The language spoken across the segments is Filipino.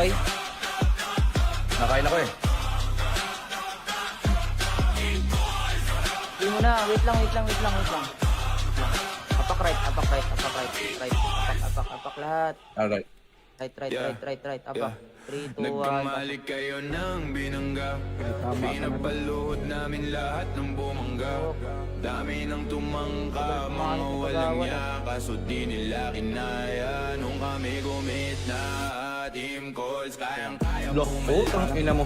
Roy? Nakain ako eh. Hindi mo na. Wait lang. Apak right. Apak lahat. Alright. Right. Apak. 3, 2, 1. Nagkamali kayo ng binangga. Pinapaluhod namin lahat ng bumangga. Dami ng tumangka, mga walang niya. Kaso di nila kinaya nung kami gumit na. Team calls, kayang-kaya Putang ina mo.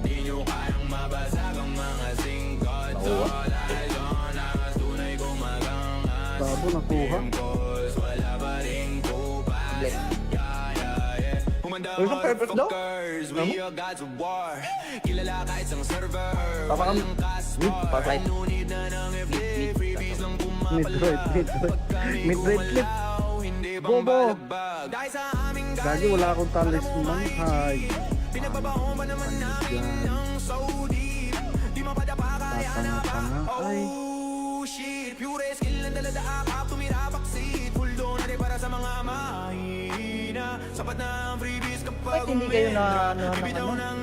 Di nyo kayang mabasag ang mga singkot. All eyes on us, tunay gumagangas. Babo, nakuha. Team calls, wala pa rin kupas. Humanda Uy, isang purpose daw? motherfuckers, we are gods of war. Kilala ka isang server. Papakam. Walang kasmar. Right. No need na ng FD. Freebies lang Mid-right. Mid-right clip. Hindi bang Bobo. balagbag? Dahil sa aming Gagi, wala akong talisman. Hay. Pinababaho pa naman namin ng Saudi. Di mapadapa kaya na ba? Tanga-tanga. Ay. Oh shit. Pure skill ng dalada akap. Tumira baksit. Full donate para sa mga mahina. Sapat na ang freebies kapag Bakit hindi kayo na bibitaw ng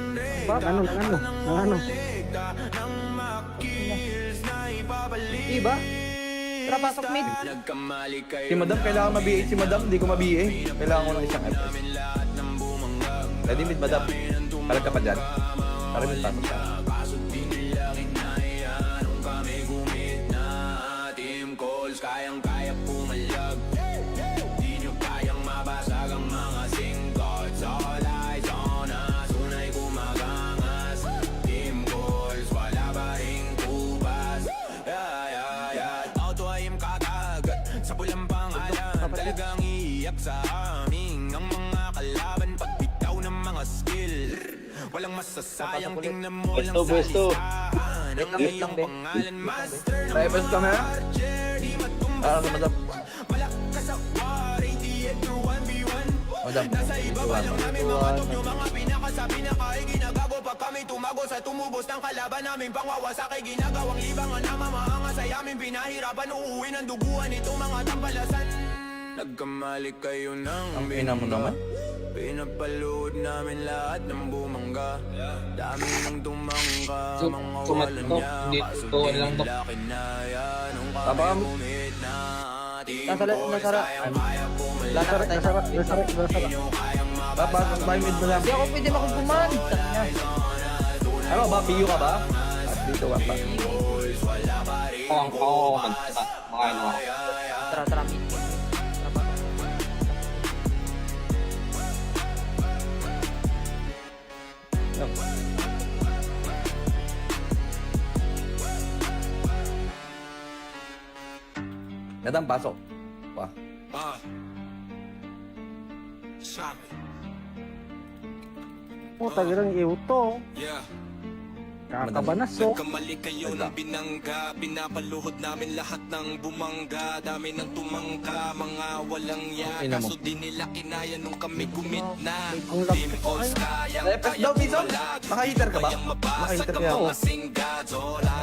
Ano? ng makills na ipabalik. Diba? Tara, pasok mid. Nagkamali kayo Si Madam, kailangan ma-BA. Si Madam, hindi ko ma-BA. Kailangan ko ng isang FPS. lahat ng bumanggag. Ready mid, Madam? Talag ka pa dyan. Tara mid, pasok ka. Kaso di nila kinaya nung kami gumit na. Team calls, kayang-kaya pumalag. Di nyo kayang mabasag ang mga singkots. All eyes on us, unay gumagangas. Team calls, wala pa rin kubas. Auto-aim kakagat sa pulang pangalan. Talagang iiyak sa amin ang mga kalaban. Pagbitaw ng mga skill, walang masasayang. Tingnan mo lang sa listahan ang iyong pangalan. Master ng Tayo, pasok ka na. archer, di Ah, matumbas. Madam. Malakas sa war, 88 to 1v1. Madam. Nasa ibaba lang namin mga top nyo, mga pinakasabi na kay ginagago. Pag kami tumago sa tumubos ng kalaban namin, pangwawasak ay ginagawang libangan na mamaangas ay aming pinahirapan. Uuwi ng duguan itong mga tampalasan. Nagkamali kayo ng Ang ina mo naman. Pinapaluhod namin lahat ng bumangga. Dami ng tumangka, mga walan niya. Kaso di nila kinaya nung kami Tabang. gumit na. Team Nasara- calls, nasara- kayang-kaya pumalag. Nasara. Papasok tayo mid, Madam. Hindi ako pwede makukuman. Ano ba? PU ka ba? At dito ka pa. Tara, mid. Yan. Madam, pasok. Pa. Puta, girang iuto. Yeah. Kakabanasok. Nagkamali kayo ng binangga. Pinapaluhod namin lahat ng bumangga. Dami ng tumangka, mga walang ya. Ina mo. Kaso di nila kinaya nung kami gumit na. Ang laki Team ko, calls, ay. Lepes daw, Piso? Naka-heater ka ba? Naka-heater ka ako.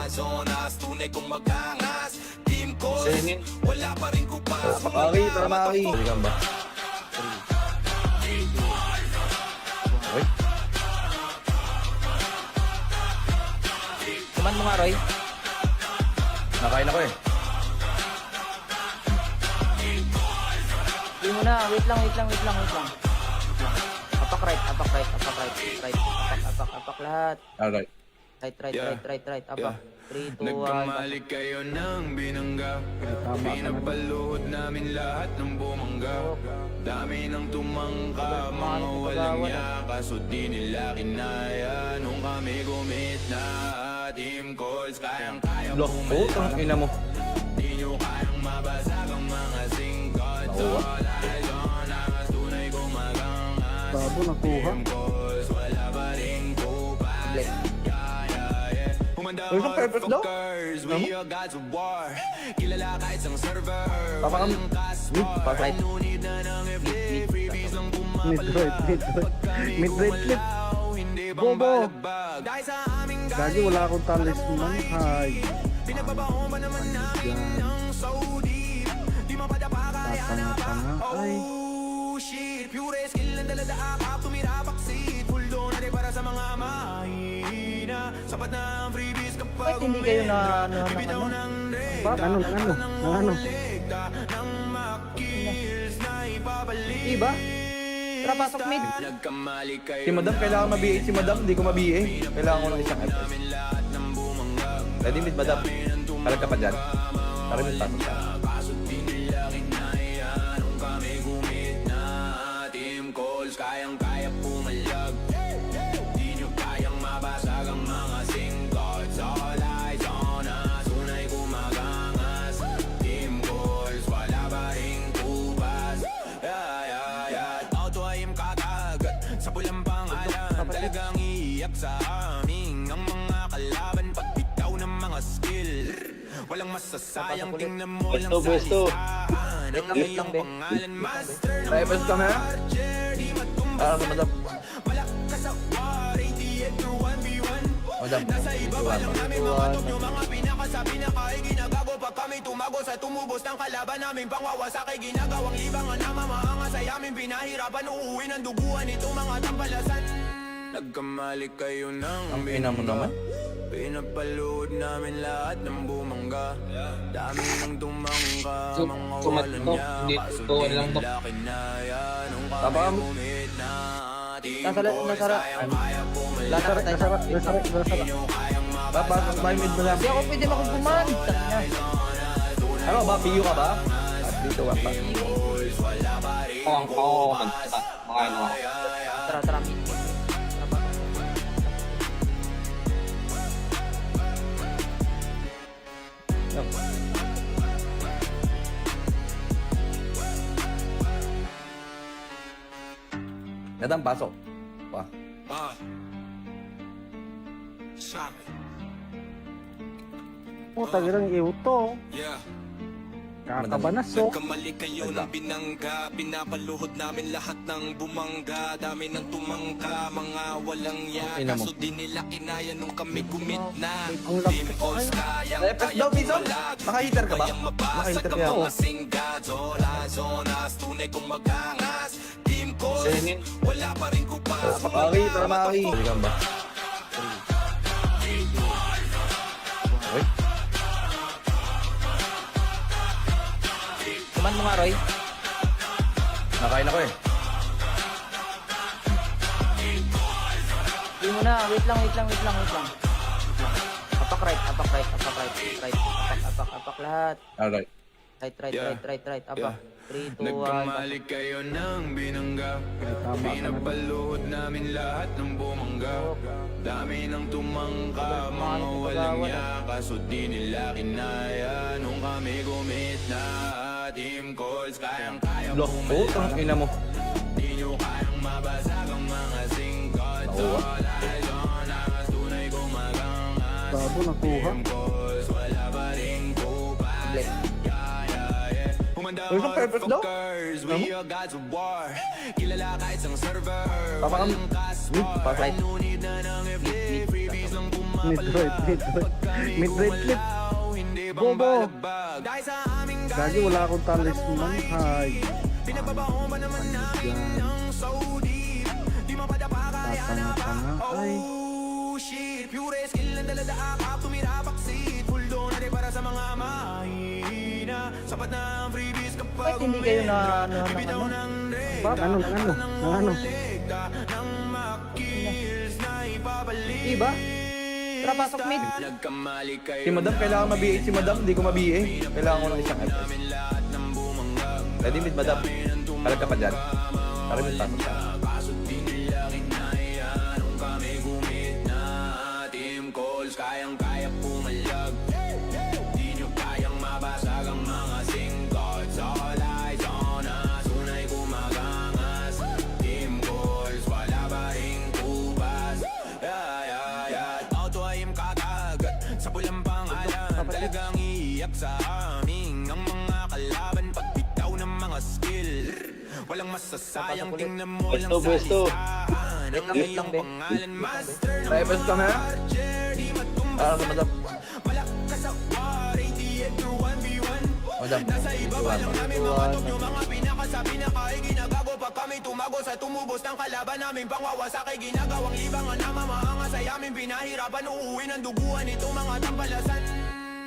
Zonas, tunay kong magangas. Team calls, wala pa rin kupas. Makaki, tara Makaki. Balikan ba? Uy, Kuman mo nga, Roy. nakain ako eh. Hindi mo na. Wait lang. Apak right. Apak lahat. Alright. Right. Apak. 3, 2, 1. Nagkamali kayo ng binangga. Pinapaluhod namin lahat ng bumangga. Dami ng tumangka, mga walang niya. Kaso di nila kinaya nung kami gumit na. Team calls, kayang-kaya Putang ina mo. Di nyo kayang mabasag ang mga singkot. All eyes on us, tunay gumagangas. Babo, nakuha. Team calls, wala pa rin kupas. Humanda Uy, isang purpose daw? motherfuckers, we are gods of war. Kilala ka isang server. Papakam. Walang kasmar. Pasok. No need na ng FD. Freebies lang Mid-right. Mid-right clip. Hindi bang Bobo. balagbag? Dahil sa aming Gagi, wala akong talisman. Hay. Pinababaho pa naman namin ng Saudi. Di mapadapa kaya na ba? Tanga-tanga. Ay. Oh shit. Pure skill ng dalada akap. Tumira baksit. Bakit hindi kayo na ano? Diba? Tara, pasok mid. Nagkamali kayo Si Madam, kailangan ma-BA. Si Madam, hindi ko ma-BA. Kailangan ko ng isang FPS. Ready mid, Madam. Talag ka pa dyan. Tara mid, pasok ka. Kaso di nila kinaya nung kami gumit na team calls, kayang-kaya pumalag. Di nyo kayang mabasag ang mga singkots. All eyes on us, unay gumagangas. Team calls, wala pa ring kubas. Auto-aim kakagat sa pulang pangalan. Talagang iiyak sa amin ang mga kalaban pag bitaw ng mga skill. Walang masasayang, tingnan mo lang sa listahan ang iyong pangalan, master ng Reverse ka na. archer. Di Ah, si Madam. malakas sa war, 88 to 1v1. Madam. Nasa ibaba lang namin mga top nyo, mga pinakasabi na kahit ginagago pag kami tumago sa tumubos ng kalaban namin pangwawasak ay ginagawang libangan na mamaangas ay amin pinahirapan uuwi ng duguan itong mga tampalasan. Nagkamali kayo ng Ang ina mo naman. pinapalood namin lahat ng bumangga. Dami nang tumangka, mga walan niya. Kaso di nila kinaya nung kami Tabang. gumit na team Nasara- calls, nasara- kayang-kaya pumalag. Lasara tayo. Pasok my mid, Madam. Hindi ako pwede makuguman. Ano ba? PU ka ba? At dito ka pa. Tara, tara, mid. Tara, pasok. Madam, pasok. Pa. Oh, tagarang iuto. Yeah. Kakabanasok. Kamali kayo ng binangga, pinapaluhod namin lahat ng bumangga. Dami ng tumangka, mga walang ya. Ina mo. Kaso di nila kinaya nung kami gumit na. Ang laki Team calls, kayang Reverse daw, Pinson. Naka-heater ka ba? Kayang mabasag Naka-heater ang ka. mga singga. Zonas, tunay kong magangas. Team calls, wala pa rin kupas. Makaki, tara makaki. Pwede ka ba? Uy, Kuman mo nga, Roy. nakain ako eh. Hindi mo na. Wait lang. Apak right. Right. Apak lahat. Alright. Right. Apak. 3, 2, 1. Nagkamali kayo ng binangga. Pinapaluhod namin lahat ng bumangga. Dami ng tumangka, mga walang ya. Kaso di nila kinaya nung kami gumit na. Team calls, kayang-kaya Lock po, ang ina mo. Di nyo kayang mabasag ang mga singkot. Nakuha. All eyes on us, tunay gumagangas. Babo, nakuha. Team calls, wala pa ring kupas. Bless. Humanda Uy, isang purpose daw? motherfuckers, we are gods of war. Kilala kahit isang server. Papakam. Walang kaswar. Pasok. No need na ng FD, freebies lang Mid-right. Mid-right clip. Hindi bang Bobo. balagbag? Dahil sa aming Gagi, wala akong talisman. Hay. pinababaon pa naman namin ng Saudi. Di mapadapa kaya na ba? Tatanga-tanga. Ay. Oh shit, pure skill ng dalada akap, tumira baksit. Full doon natin para sa mga mahina. Sapat na ang freebies kapag Bakit hindi kayo na ano? bibitaw ng Ano? rekta ng makills na ipabalik. Diba? Tara, pasok mid. Nagkamali kayo Si Madam, kailangan ma-BA. Si Madam, hindi ko ma-BA. Kailangan ko ng isang FPS. namin lahat ng bumangga. Ready mid, Madam. Talag ka pa dyan. Tara mid, pasok ka. Kaso di nila kinaya nung kami gumit na. Team calls, kayang-kaya pumalag. Di nyo kayang mabasag ang mga singkots. All eyes on us, unay gumagangas. Team calls, wala pa ring kubas. Auto-aim kakagat sa pulang pangalan. Talagang iiyak sa amin ang mga kalaban pag bitaw ng mga skill. Walang masasayang, tingnan mo lang sa listahan ang iyong pangalan, master ng Reverse ka na. archer. Di Ah, si Madam. malakas sa war, 88 to 1v1. Madam. Nasa ibaba lang namin mga top nyo, mga pinakasabi na kahit ginagago pag kami tumagos at tumubos ng kalaban namin pangwawasak ay ginagawang libangan na mamaangas ay aming pinahirapan uuwi ng duguan itong mga tampalasan.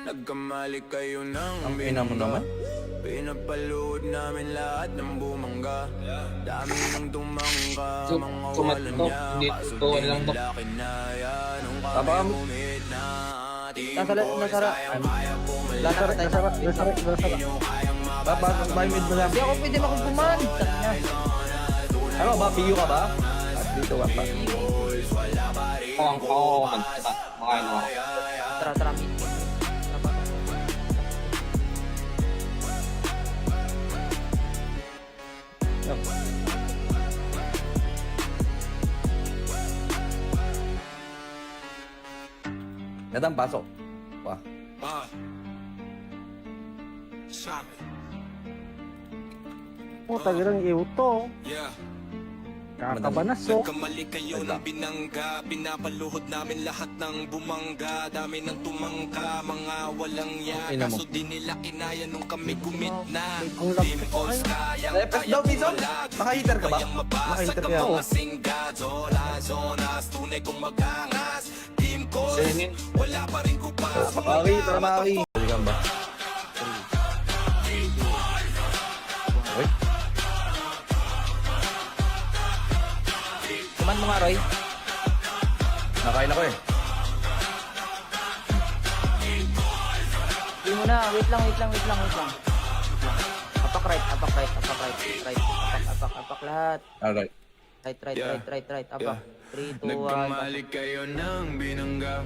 Nagkamali kayo ng Ang ina mo naman. Pinapalood namin lahat ng bumangga. Dami nang tumangka, mga walan niya. Kaso di nila kinaya nung kami Tabang. gumit na ating Nasara, goals. nasara. Kayang-kaya pumalagay. Lasara tayo sa Babasok ba yung mid madam? Hindi ako pwede makupuman. Sak niya. Ano ba? PU ka ba? At dito ka pa. Tara, tara, mid. Yan. Madam, pasok. Wah. Sabi. Puta, girang iuto. Yeah. Kakabanaso. Nagkamali kayo ng binangga. Pinapaluhod namin lahat ng bumangga. Dami ng tumangka, mga walang ya. Ina mo. Kaso di nila kinaya nung kami gumit na. Ang Team calls kayang Press daw, Piso. Naka-heater ka ba? Kayang mabasag Naka-heater ang ka ako. mga singga. Zonas, tunay kong magangas. Team calls, wala pa rin ko pa. Maki, tara Maki. Pwede ka ba? Uy, Kuman mo nga, Roy. nakain ako eh. Hindi mo na. Wait lang. Apak right. Right. Apak lahat. Alright. Right. Apak. 3, 2, 1. Nagkamali kayo ng binangga.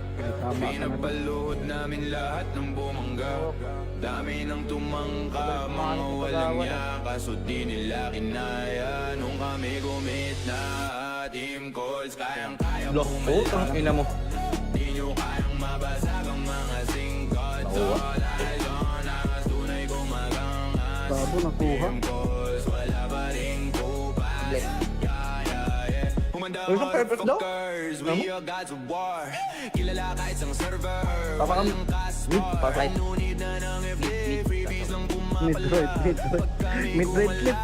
Pinapaluhod namin lahat ng bumangga. Dami ng tumangka, mga walang ya. Kaso di nila kinaya nung kami gumit na. Team calls, kayang-kaya Lock po, ang ina mo. Di nyo kayang mabasag ang mga singkot. Nakuha. Zonas, tunay kong magangas. Babo, nakuha. Team calls, wala pa rin kupas. Bless. Humanda Uy, isang purpose daw? motherfuckers, we are gods of war. Kilala kahit isang server. Papakam. Walang cast Mid, war. pasok. No need na ng FD, freebies lang Mid-right. Mid-right clip.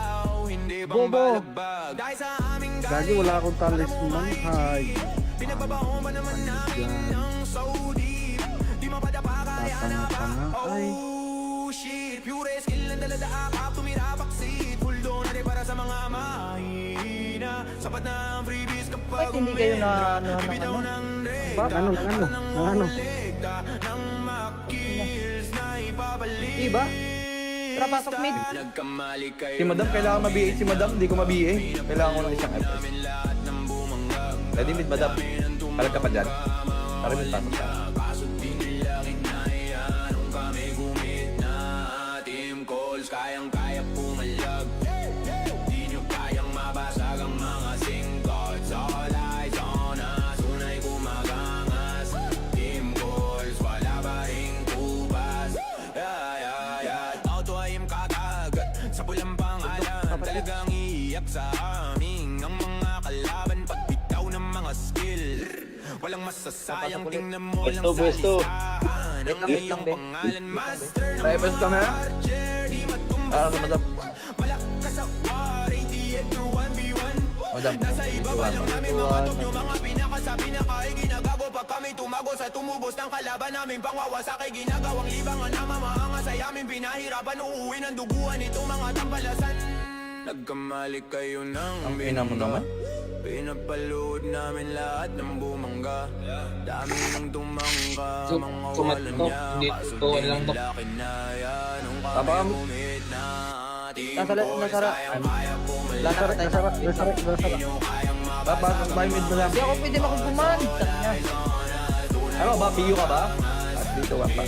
Hindi bang Bobo. balagbag? Dahil sa aming Gagi, wala akong talisman. Hay. Pinababaho pa naman namin ng Saudi. Di mapadapa kaya na ba? Tanga-tanga. Ay. Oh shit, pure skill ng dalada akap. Tumira baksit, full doon natin para sa mga mahina. Sapat na ang freebies kapag Bakit hindi kayo na bibitaw ano? ng Ba, ano? lekta ng makills na ipabalik. Diba? Tara, pasok mid. Nagkamali kayo Si madam, kailangan ma-BA. Si madam, hindi ko ma-BA. Kailangan ko ng isang FPS. lahat ng bumangag. Ready mid madam? Palag ka pa dyan? Tara mid, pasok ka. Kaso di nila kinaya nung kami gumit na. Team calls, kayang-kaya pumalag. Di nyo kayang mabasag ang mga singkot. All eyes on us, unay kumagangas. Team calls, wala pa rin kubas. Auto ay kakagat sa pulang pangalan. Talagang iiyak sa amin ang mga kalaban pagbitaw ng mga skill. Walang masasayang, tingnan mo lang sa listahan. Ang iyong pangalan, master ng Sa FPS ka na? archer. Di Ah, sa madam. malakas sa war, ATM to 1v1. Madam. Nasa ibaba lang namin mga top nyo, mga pinakasabi na kay ginagago. Pag kami tumagos at tumubos ng kalaban namin pangwawasak ay ginagawang libangan na mamaangas ay aming pinahirapan uuwi ng duguan itong mga tampalasan. Nagkamali kayo ng Ang ina mo naman. Pinapalood namin lahat ng bumangga. Dami ng tumangka, mga walan niya. Kaso di nila kinaya nung kami Tabang. gumit na. Team Nasara, calls, nasara. kayang-kaya pumalag. Lasara tayo. Babasok ba yung mid madam? Hindi ako pwede makupuman. Sak niya. Ano ba? PU ka ba? At dito ka pa.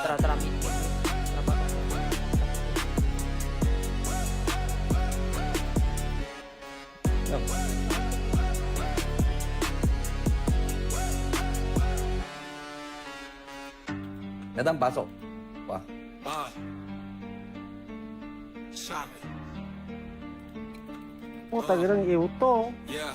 Tara, mid. Yan. Madam, pasok. Wah. Sabi. Puta, girang iuto. Yeah.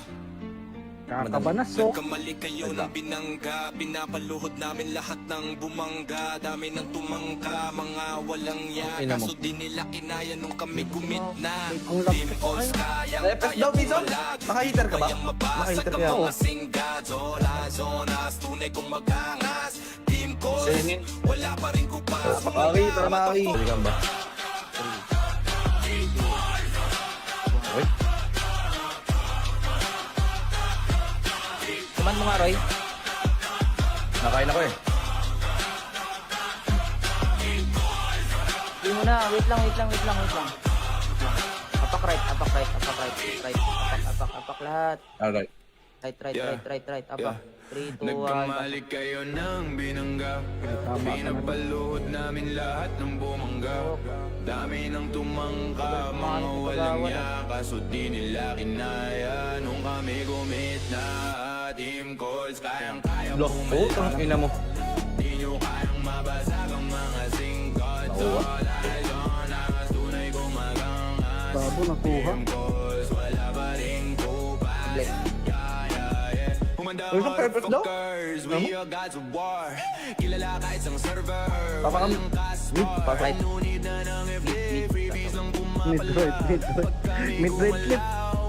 Kakabanasok. Kamali kayo ng binangga, pinapaluhod namin lahat ng bumangga. Dami ng tumangka, mga walang Ina yaka. mo. So di nila kinaya nung kami gumit na. Ang laki Team ko, calls kayang Repes daw, Bison. Naka-heater ka ba? Kayang mabasag Naka-heater ang ka ako. mga singga. Zonas, tunay kong magangas. Team calls, wala pa rin kupas. Makaki, tara makaki. Balikan ba? Okay. Kuman mo nga, Roy. Nakain ako eh. Hindi mo na. Wait lang. Apak right. Apak lahat. Alright. Right. Apak. 3, 2, 1. Nagkamali kayo ng binangga, pinapaluhod namin lahat ng bumangga. Dami ng tumangka, mga walang yaka. So di nila kinaya nung kami gumit na. Team calls, kayang-kaya Lo, putang ina mo. Di nyo kayang mabasag ang mga singkot. Nakuha. Zonas, tunay kong magangas. Babo nakuha. Team calls, wala pa rin kupas. Humanda Uy, isang purpose daw? motherfuckers, we are gods of war. Kilala ka isang server, Papakam- walang kasmar. Pasok. No need na ng FD, freebies lang Mid-right. Mid-right clip.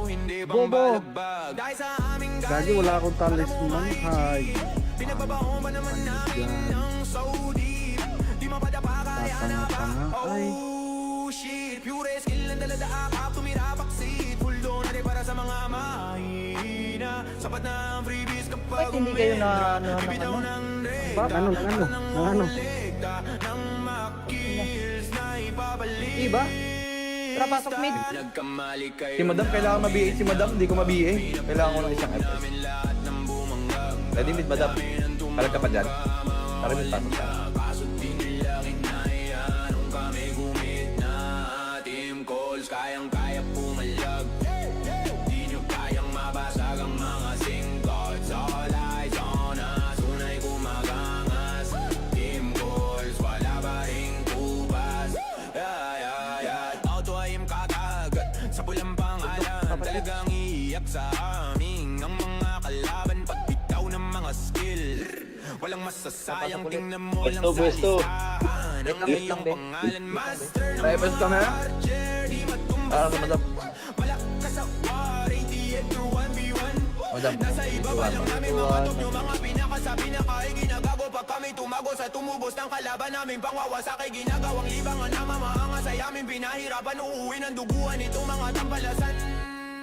hindi bang Bobo. balagbag? Dahil sa aming Gagi, wala akong talisman. Hay. pinagbabaho pa naman namin ng Saudi. Di mapadapa kaya na ba? Tanga-tanga. Ay. Oh shit, pure skill ang dalada akap, tumira baksit. Full doon natin para sa mga mahina. Sapat na ang freebies kapag Bakit hindi kayo na bibitaw ng Bak, ano? lekta ng makills na ipabalik. Diba? Tara, pasok mid. Nagkamali kayo Si Madam, kailangan ma-BA. Si Madam, hindi ko ma-BA. Kailangan ko ng isang FPS. namin lahat ng bumangag. Ready mid, Madam? Talag ka pa dyan? Tara mid, pasok ka. Kaso di nila kinaya nung kami gumit na. Team calls, kayang-kaya pumalag. Di nyo kayang mabasag ang mga singkot. All eyes on us, unay kumagangas. Team calls, wala pa rin kupas. Auto-aim kakagat sa pulang pangalan. Talagang iiyak sa amin ang mga kalaban pagbitaw ng mga skill. Walang masasayang, tingnan mo lang sa listahan. Ang iyong pangalan, master ng Repes ka na? archer. Di Ah, sa Madam. malakas sa war, ATM to 1v1. Madam. Nasa ibaba lang namin mga top nyo, mga pinakasabi na kahit ginagago. Pag kami tumago sa tumubos ng kalaban namin, pangwawasak ay ginagawang libangan na mamaangas ay amin pinahirapan. Uuwi ng duguan itong mga tampalasan.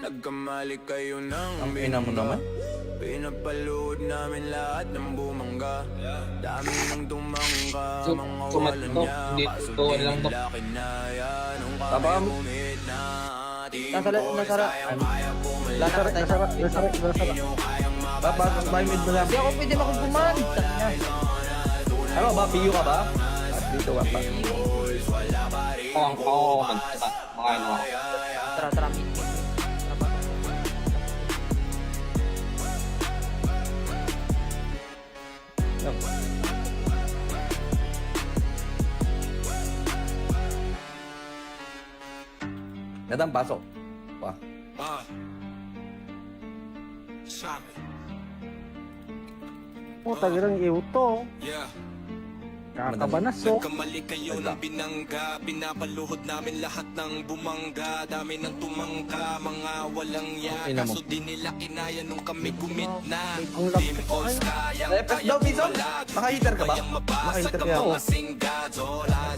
Nagkamali kayo ng Ang ina mo naman. Pinapaluhod namin lahat ng bumangga. Dami ng tumangka, mga walang niya. Kaso di nila kinaya nung kami Tapang. gumit na. Team Nasara- calls, nasara- kayang-kaya pumalag. Lasara tayo. Papasok ba yung mid, Madam? Hindi ako pwede makubuman. Ano ba? PU ka ba? At dito ka pa. Tara, mid. Tara, pasok. Yan. Madam, pasok. Pa. Puta, girang iuto. Yeah. Kakabanasok. Nagkamali kayo ng binangga, pinapaluhod namin lahat ng bumangga. Dami ng tumangka, mga walang Ina yaka. mo. So di nila kinaya nung kami gumit na. Ang laki Team ko, calls, kayang Repes daw, Bison. Naka-heater ka ba? Kayang mabasag Naka-heater ang ka ako. mga singga.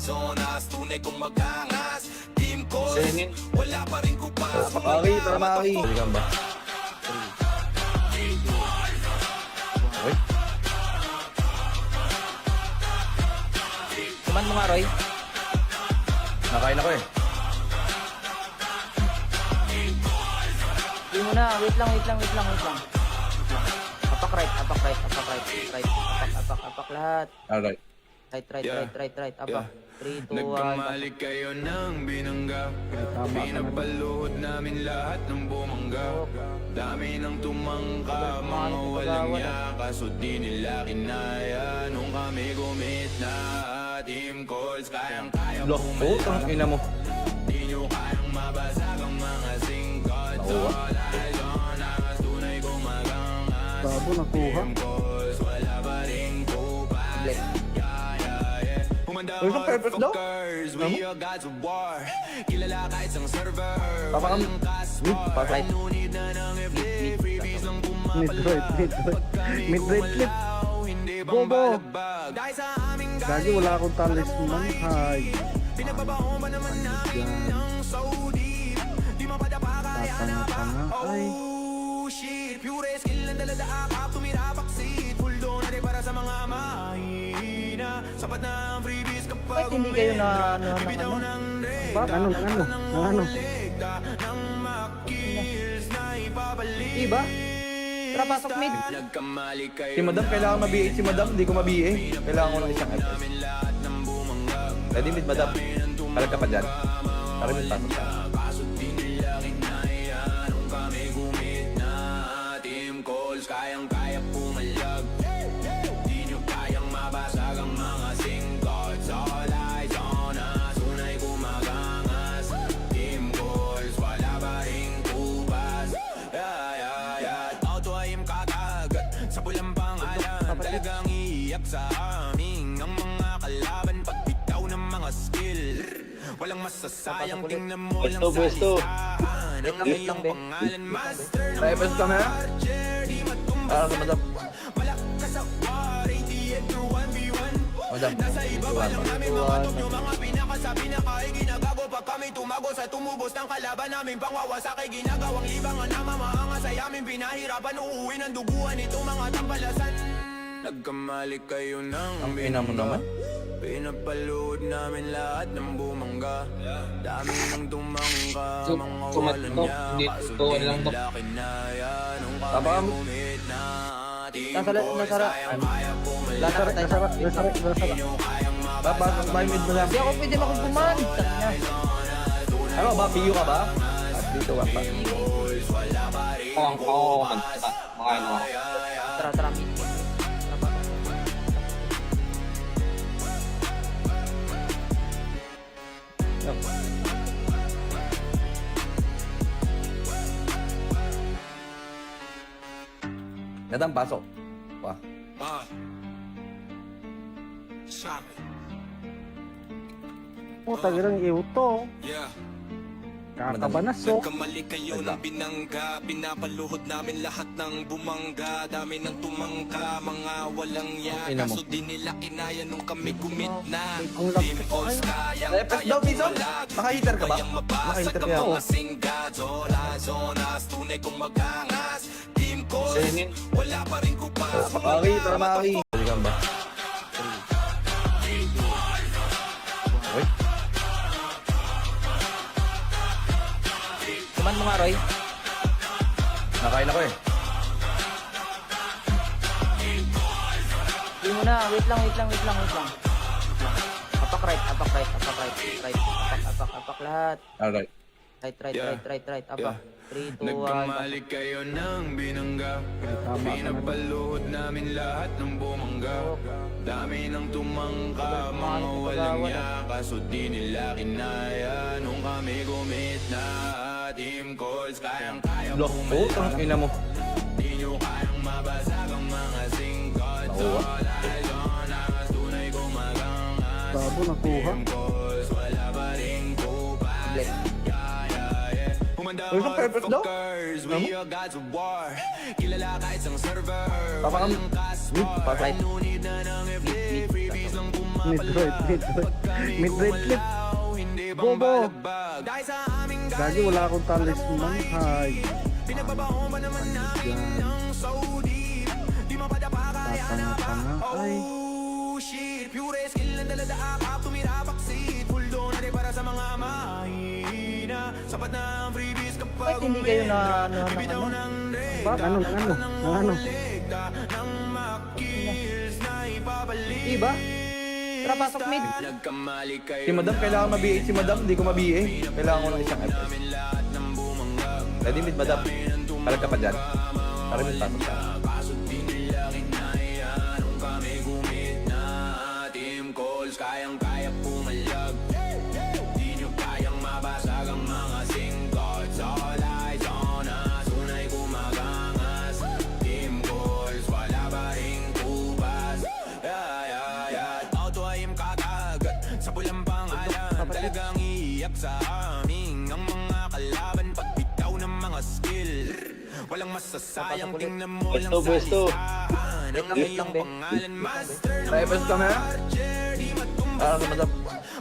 Zonas, tunay kong magangas. Team calls, wala pa rin kupas. Makaki, tara makaki. Balikan ba? Okay. Kuman mo nga, Roy. Nakain ako eh. Hindi mo na. Wait lang. Apak right. Apak lahat. Alright. Right. Apak. 3, 2, 1. Nagkamali kayo ng binangga, pinapaluhod namin lahat ng bumangga. Dami ng tumangka, mga walang yaka. So di nila kinaya nung kami gumit na. Team calls, kayang-kaya Lo, putang ina mo. Di nyo kayang mabasag ang mga singkot. Nakuha. All eyes on us, tunay kong magangas. Babo nakuha. calls, wala pa ring kupas. Bless. Humanda Uy, isang perfect daw. motherfuckers, we are gods of war. Kilala ka isang server, Papakam. walang passport. Pasok. No need na ng FD, freebies lang Mid-right, mid-right. Mid-right flip. hindi bang Bobo. balagbag? Dahil sa aming Gagi, wala akong talisman. Hay. pinagbabaho pa naman namin ng Saudi. Di mapadapa kaya na ba? Tanga-tanga. Ay. Oh shit, pure skill ang dalada akap, tumira baksit. Full doon natin para sa mga mahina. Sapat na ang freebies kapag Bakit hindi kayo na bibitaw ng Bak, ano? legta ng makills na ipabalik. Diba? Tara, pasok mid. Nagkamali kayo Si Madam, kailangan ma-BA si Madam. Hindi ko ma-BA. Kailangan ko ng isang FPS. namin lahat ng bumanggag. Ready mid, Madam? Talag ka pa dyan. Tara, mid, pasok ka. Kaso di nila kinaya nung kami gumit na team calls, kayang-kaya pumalag. Di nyo kayang mabasag ang mga singkots. All eyes on us, unay gumagangas. Team calls, wala pa ring kupas. Auto-aim kakagat sa pulang pangalan. Talagang iiyak sa aming ang mga kalaban. Pagbitaw ng mga skill, walang masasayang, tingnan mo lang sa listahan ang iyong pangalan. Master ng Sa FPS ka na? Archer, di matumba Para sa Madam. malakas sa war, 88 to 1v1. Madam. Nasa ibaba lang namin mga top nyo, mga pinakasabi na kahit ginagago. Pag kami tumago sa tumubos ng kalaban namin, pangwawasak ay ginagawang libangan na mamaangas ay amin pinahirapan. Uuwi ng duguan itong mga tampalasan. Nagkamali kayo ng Ang ina mo naman. pinapalood namin lahat ng bumangga. Dami ng tumangka, mga walang niya. Kaso di nila kinaya nung kami Tapang. gumit na team Nasara- calls, nasara- kayang-kaya pumalag. Lasara tayo sa Papasok tayo mid, Madam. Hindi ako pwede makupuman. Ano ba? PU ka ba? At dito ka pa. Tara, tara, mid. Tara, pasok. Madam, pasok. Pa. Puta, girang iuto. Yeah. Kakabanasok. Nagkamali kayo ng binangga, pinapaluhod namin lahat ng bumangga. Dami ng tumangka, mga walang ya. Ina mo. Kaso di nila kinaya nung kami gumit na. Ang Team lapit calls, kayang FPS daw, Miso? Naka-heater ka ba? Kayang mabasag Naka-heater ang ka ako. mga singgads. All eyes on us, tunay kong magangas. Team calls, wala pa rin kupas. Makaki, tara makaki. Pwede ka ba? Uy, Kuman mo nga, Roy. nakain ako eh. Hindi mo na. Wait lang. Apak right. Apak lahat. Alright. Right. Apak. 3, 2, 1. Nagkamali kayo ng binangga, pinapaluhod namin lahat ng bumangga. Dami ng tumangka, mga walang ya. Kaso di nila kinaya nung kami gumit na team calls, kayang-kaya Lock po, ang ina mo. di nyo kayang mabasag ang mga singkots. Nakuha. All eyes on us, tunay gumagangas. Babo nakuha. Team calls, wala pa ring kupas. Bless. Humanda Uy, isang perfect daw. motherfuckers, we are gods of war. Kilala ka isang server, Papakam. walang passport. Pasok. No need na ng FD, freebies lang Mid-right, mid-right. Mid-right flip. hindi bang Bobo. balagbag? Dahil sa aming Gagi, wala akong talisman. Hay. pinagbabaho pa naman namin ng Saudi. Di mapadapa kaya na ba? Tanga-tanga. Ay. Oh shit, pure skill ang dalada akap, tumira baksit. Full doon natin para sa mga mahina. Sapat na ang freebies kapag Bakit hindi kayo na bibitaw ng Bak, ano? legta ng makills na ipabalik. Diba? Tara, pasok mid. Nagkamali kayo Si Madam, kailangan ma-BA si Madam. Hindi ko ma-BA. Kailangan ko ng isang FPS. namin lahat ng bumanggag. Ready mid, Madam? Talag ka pa dyan. Tara mid, pasok ka. Kaso di nila kinaya nung kami gumit na team calls, kayang-kaya pumalag. Di nyo kayang mabasag ang mga singkots. All eyes on us, unay gumagangas. Team calls, sa amin ang mga kalaban pagbitaw ng mga skill. Walang masasayang, tingnan mo lang sa listahan ang iyong pangalan, master ng Drivers ka na? archer. Di Ah, matumbas madam.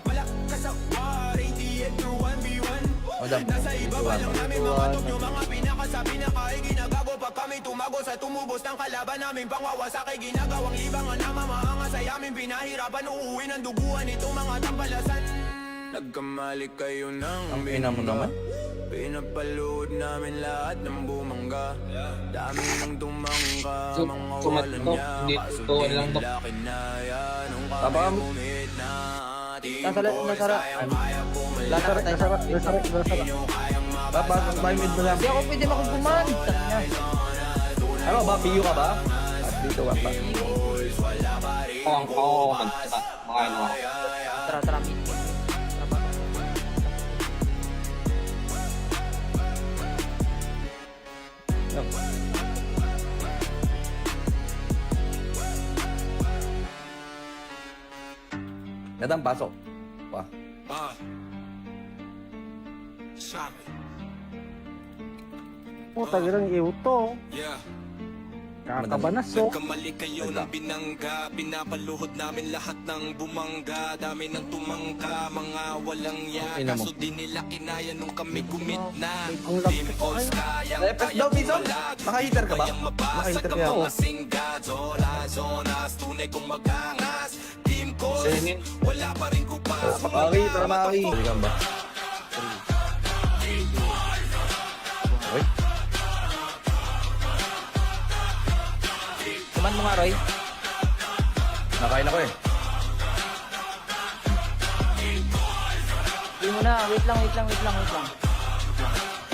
malakas sa war, 88 to 1v1. Madam. Nasa ibaba lang namin mga top nyo, mga pinakasabi na kay ginagago. Pag kami tumagos at tumubos ng kalaban namin, pangwawasak ay ginagawang libangan na mamaangas ay amin pinahirapan. Uuwi ng duguan itong mga tampalasan. Nagkamali kayo ng Ang ina mo naman. pinapalood namin lahat ng bumangga. Dami ng tumangka, mga walang niya. Kaso di nila kinaya nung kami Tama. gumit na ating Nasara- course. nasara- Kayang-kaya pumalag. Lasara tayo sa Papasok tayo mid madam. Hindi ako pwede makupuman. Ano ba? PU ka ba? At dito ka pa. Tara, tara, meet. Tara, pasok. Yan. Madam, pasok. Pa. Puta, girang iuto. Yeah. Kakabanasok. Nagkamali kayo ng binangga. Pinapaluhod namin lahat ng bumangga. Dami ng tumangka, mga walang ya. Ina mo. Kaso di nila kinaya nung kami gumit na. Ang Team lapit Calls ko kayang Repes daw, Bison. Naka-heater ka ba? Kayang mabasag Naka-heater ang ka ako. mga singgad. Zonas, tunay kong magangas. Team Calls, wala pa rin kupas. Maki, tara Maki. Balikan ba? Okay. Kuman mo nga, Roy. Nakain ako eh. Hindi mo na. Wait lang.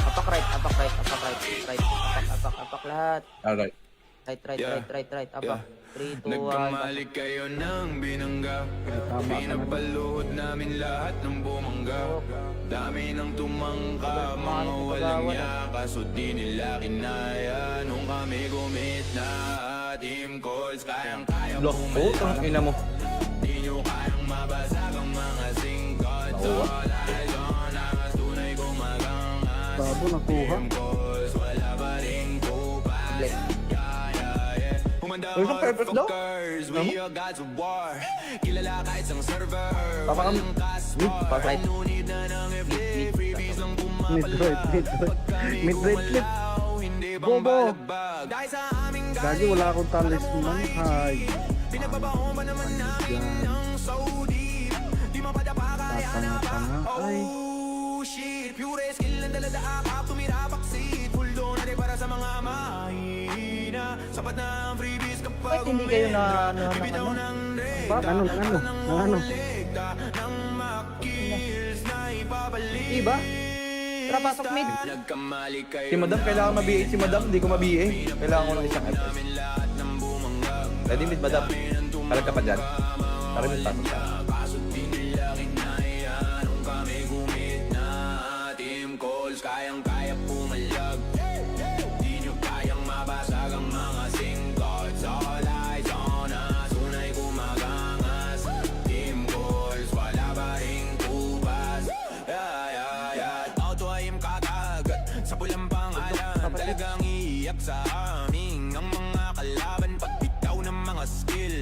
Apak right. Apak lahat. Alright. Right. Apak. 3, 2, 1. Nagkamali kayo ng binangga. Pinapaluhod namin lahat ng bumangga. Dami ng tumangka, mga walang niya. Kaso di nila kinaya nung kami gumit na. Team Calls, kayang-kaya Lock. Oh, tang ina mo. Di nyo kayang mabasag ang mga singkot. Solay, zonas, tunay kong magangas. Babo, nakuha. Team Calls, wala pa rin kupas. Humanda Uy, isang perfect daw. motherfuckers, we are gods of war. Kilala ka isang server. Papakam. Walang kaswar. Papakam. Nunid na ng FD, freebies lang Mid-right. Mid-right clip. Hindi bang Bobo. balagbag? Dahil sa aming Gagi, wala akong talisman. Hay. pinagbabaon pa naman namin ng so deep. Di mapadapa kaya na ba? Tanga-tanga. Ay. Oh shit, pure skill ang daladaakap, tumira baksit. Full doon natin para sa mga mahina. Sapat na ang freebies kapag Bakit hindi kayo na bibitaw ng Bakit? Ano? lekta ng makills na ipabalik. Diba? Tara, pasok, mid. Nagkamali kayo Si madam, kailangan ma-BA. Si madam, hindi ko ma-BA. Kailangan ko ng isang FPS. namin lahat ng bumangga. Ready mid madam. Talag ka pa dyan. Tara mid pasok ka. Kaso di nila kinaya nung kami gumit na. Team Calls, kayang-kaya pumalag. Di nyo kayang mabasag ang mga singkot. Solay, zonas, tunay kumagangas. Team Calls, wala pa rin kupas. Auto ay kakagat sa pulang pangalan. Talagang iiyak sa amin ang mga kalaban pagbitaw ng mga skill.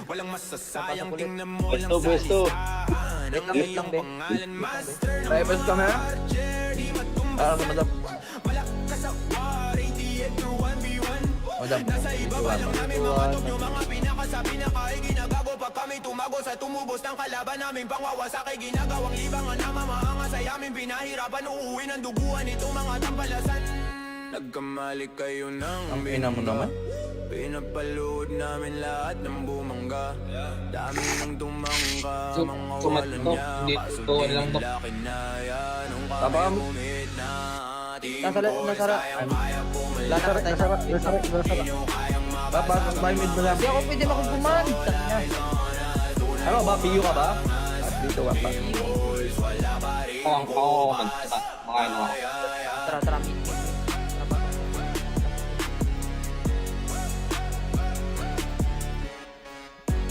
Walang masasayang, tingnan mo lang sa listahan ang iyong pangalan, master ng Drivers ka na? archer. Di matumbas Ah, madam. malakas sa war, 88 to 1v1. Madam. Nasa ibaba lang namin mga top nyo, mga pinakasabi na kay ginagago. Pag kami tumagos at tumubos ng kalaban namin, pangwawasak ay ginagawang libangan na mamaangas ay amin pinahirapan. Uuwi ng duguan itong mga tampalasan. Nagkamali kayo ng Ang ina mo naman. pinapalood namin lahat ng bumangga. Dami ng tumangka, mga walang niya. Kaso di nila kinaya nung kami Papakam. gumit na. Team Nasara- Calls, nasara- kayang-kaya pumalag. Lasara tayo sa Papasok tayo mid madam. Hindi ako pwede makupuman. Ano ba? PU ka ba? At dito ka pa. Tara, meet. Tara, pasok.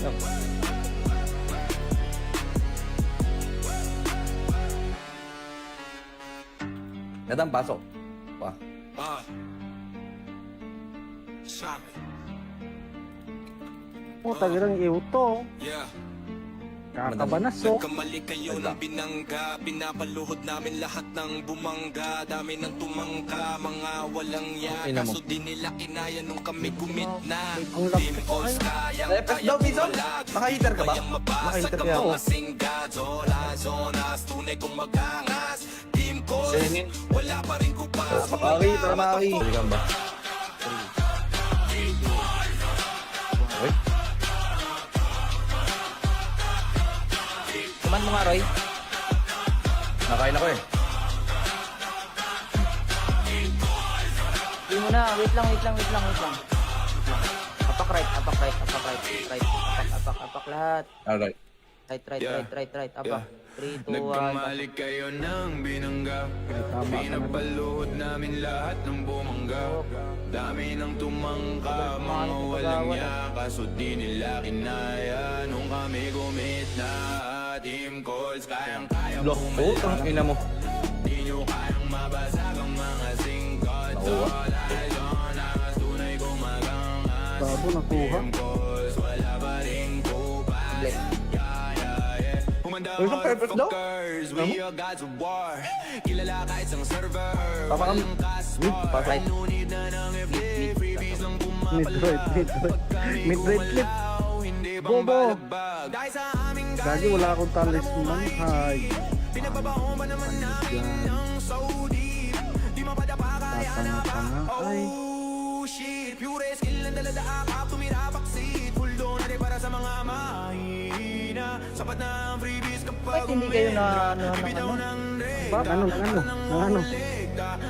Yan. Nadam, pasok. Pa. Puta, girang iuto. Yeah. Kakabanasok. Nagkamali kayo ng binangga, pinapaluhod namin lahat ng bumangga. Dami ng tumangka, mga walang Ina yaka. mo. So di nila kinaya nung kami gumit na. Ang laki Team ko, calls ay. kayang Press daw, Bison. Naka-heater ka ba? Kayang mabasag Naka-heater ang ka ako. mga singga. Zonas, tunay kong magangas. Team calls, wala pa rin kupas. Maki, para maki. Balikan ba? Okay. Kuman mo nga, Roy. Nakain ako eh. Hindi mo na. Wait lang. Apak right. Apak lahat. Alright. Right. Apak. 3, 2, 1. Nagkamali kayo ng binangga, pinapaluhod namin lahat ng bumangga. Dami ng tumangka, mga walang yaka. So di nila kinaya nung kami gumit na. Team calls, kayang-kaya Lock. Oh, tang ina mo. Di nyo kayang mabasag ang mga singkot. Nakuha. Zonas, tunay kong magangas. Babo, nakuha. Team calls, wala pa rin kupas. Bless. Humanda Uy, perfect daw. motherfuckers, we are gods of war. Kilala ka isang server, Papakam. walang passport. Right. Nunid na ng FD, freebies lang Mid-right. Mid-right clip. hindi bang Bobo. balagbag? Dahil sa aming Gagi, wala akong talisman. Hay. pinagbabaon ba naman namin ng Saudi? Di mapadapa kaya na ba? Tatanga-tanga. Ay. Oh shit, pure skill ang dalada akap, tumira baksit. Full doon natin para sa mga mahina. Sapat na ang freebies kapag Bakit hindi kayo na bibitaw ng Bak, ano?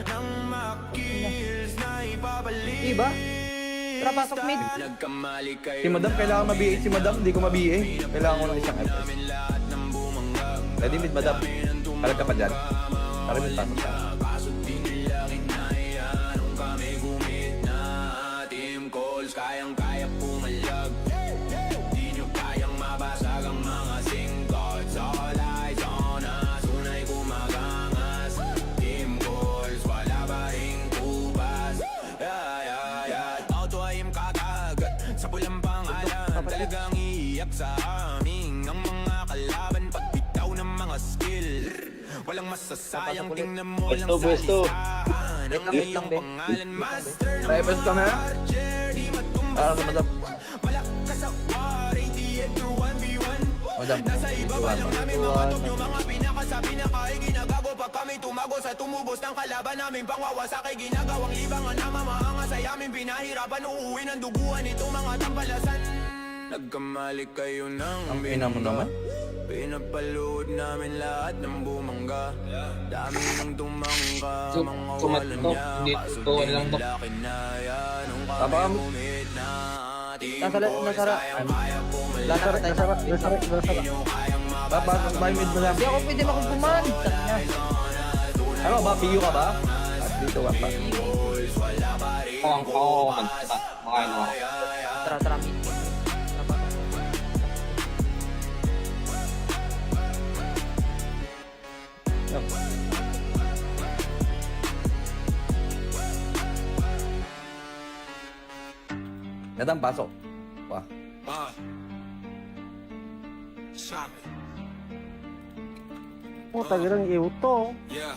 ng makills na ipabalik. Diba? Tara, pasok mid. Nagkamali kayo Si Madam, kailangan ma-BA si Madam. Hindi ko ma-BA. Kailangan ko ng isang FPS. namin lahat ng bumangga. Ready mid, Madam? Talag ka pa dyan. Tara mid, pasok ka. Kaso di nila kinaya nung kami gumit na. Team calls, kayang-kaya pumalag. Di nyo kayang mabasag ang mga singkot. All eyes on us, tunay kumagangas. Team calls, wala pa rin kubas. Auto ay kakagat sa pulang pangalan. Talagang iiyak sa amin ang mga kalaban pagbitaw ng mga skill. Walang masasayang, tingnan mo lang sa listahan. Ang iyong pangalan, master ng Reverse ka na. archer. Di matumba Para sa Madam. malakas sa war, 88 to 1v1. Madam. Nasa ibaba lang namin mga top yung mga pinakasabi na kay ginagago. Pag kami tumago sa tumubos ng kalaban namin, pangwawasak ay ginagawang libangan na mamaangas ay amin pinahirapan. Uuwi ng duguan itong mga tampalasan. Nagkamali kayo ng Ang ina mo naman. pinapalood namin lahat ng bumangga. Dami ng tumangka, mga walang niya. Kaso di nila kinaya nung kami Tabang. gumit na. Team Nasara- calls, nasara- kayang-kaya pumalag. Lasara tayo sa Pasok ba yung mid, Madam? Hindi ako pwede makupuman. Ano ba? PU ka ba? At dito ka pa. Tara, mid. Nadam, pasok. Pa. Puta, girang iuto. Yeah.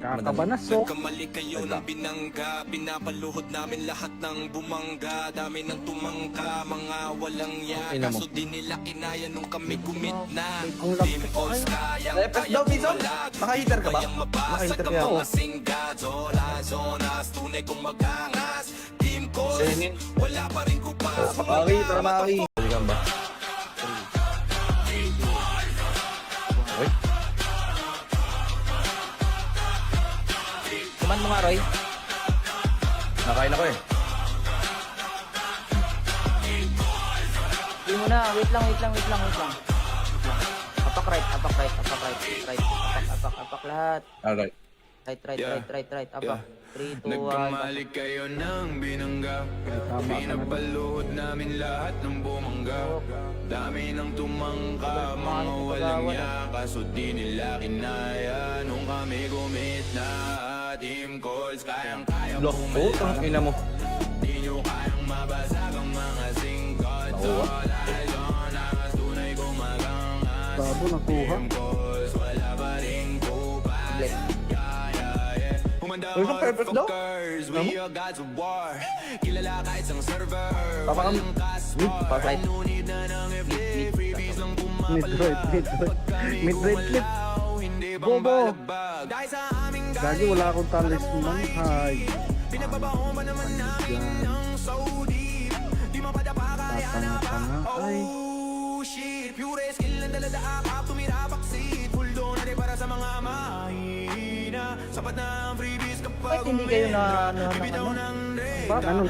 Kakabanasok. Nagkamali kayo ng binangga, pinapaluhod namin lahat ng bumangga. Dami ng tumangka, mga walang Ina yaka. mo. So di nila kinaya nung kami gumit na. Ang laki Team ko, calls, ay. Reverse daw, Bison. Naka-heater ka ba? Kayang mabasag Naka-heater ang ka ako. mga singga. Zonas, tunay kong magangas. Team calls, wala pa rin kupas. Maki, para maki. Balikan ba? Okay. Kuman mo nga, Roy. Nakain ako eh. Hindi mo na. Wait lang. Apak right. Apak lahat. Alright. Right. Apak. 3, 2, 1. Nagkamali kayo ng binangga, pinapaluhod namin lahat ng bumangga. bumangga. Dami ng tumangka, mga walang yaka, so di nila kinaya nung kami gumit na. Team calls, kayang-kaya Lock po, tang ina mo. di nyo kayang mabasag ang mga singkot. Oo. Dahil doon ang tunay gumagangas. Babo nakuha. Team calls, wala pa rin kupas. Bless. Humanda Uy, so perfect daw. motherfuckers, we are gods of war. Kilala ka isang server, Papakam. walang passport. Papakam. No need na ng FD, freebies lang Mid-right, mid-right. Mid-right clip. hindi bang Bobo. balagbag. Dahil sa aming Gagi, wala akong talisman. Hay. pinagbabaho pa naman namin ng Saudi. Di mapadapa kaya na ba? Tanga-tanga. Ay. Oh shit, pure skill ang dalada akap, tumira baksit. Full doon natin para sa mga mahina. Sapat na ang freebies kapag Bakit hindi kayo na bibitaw ng Bak, ano,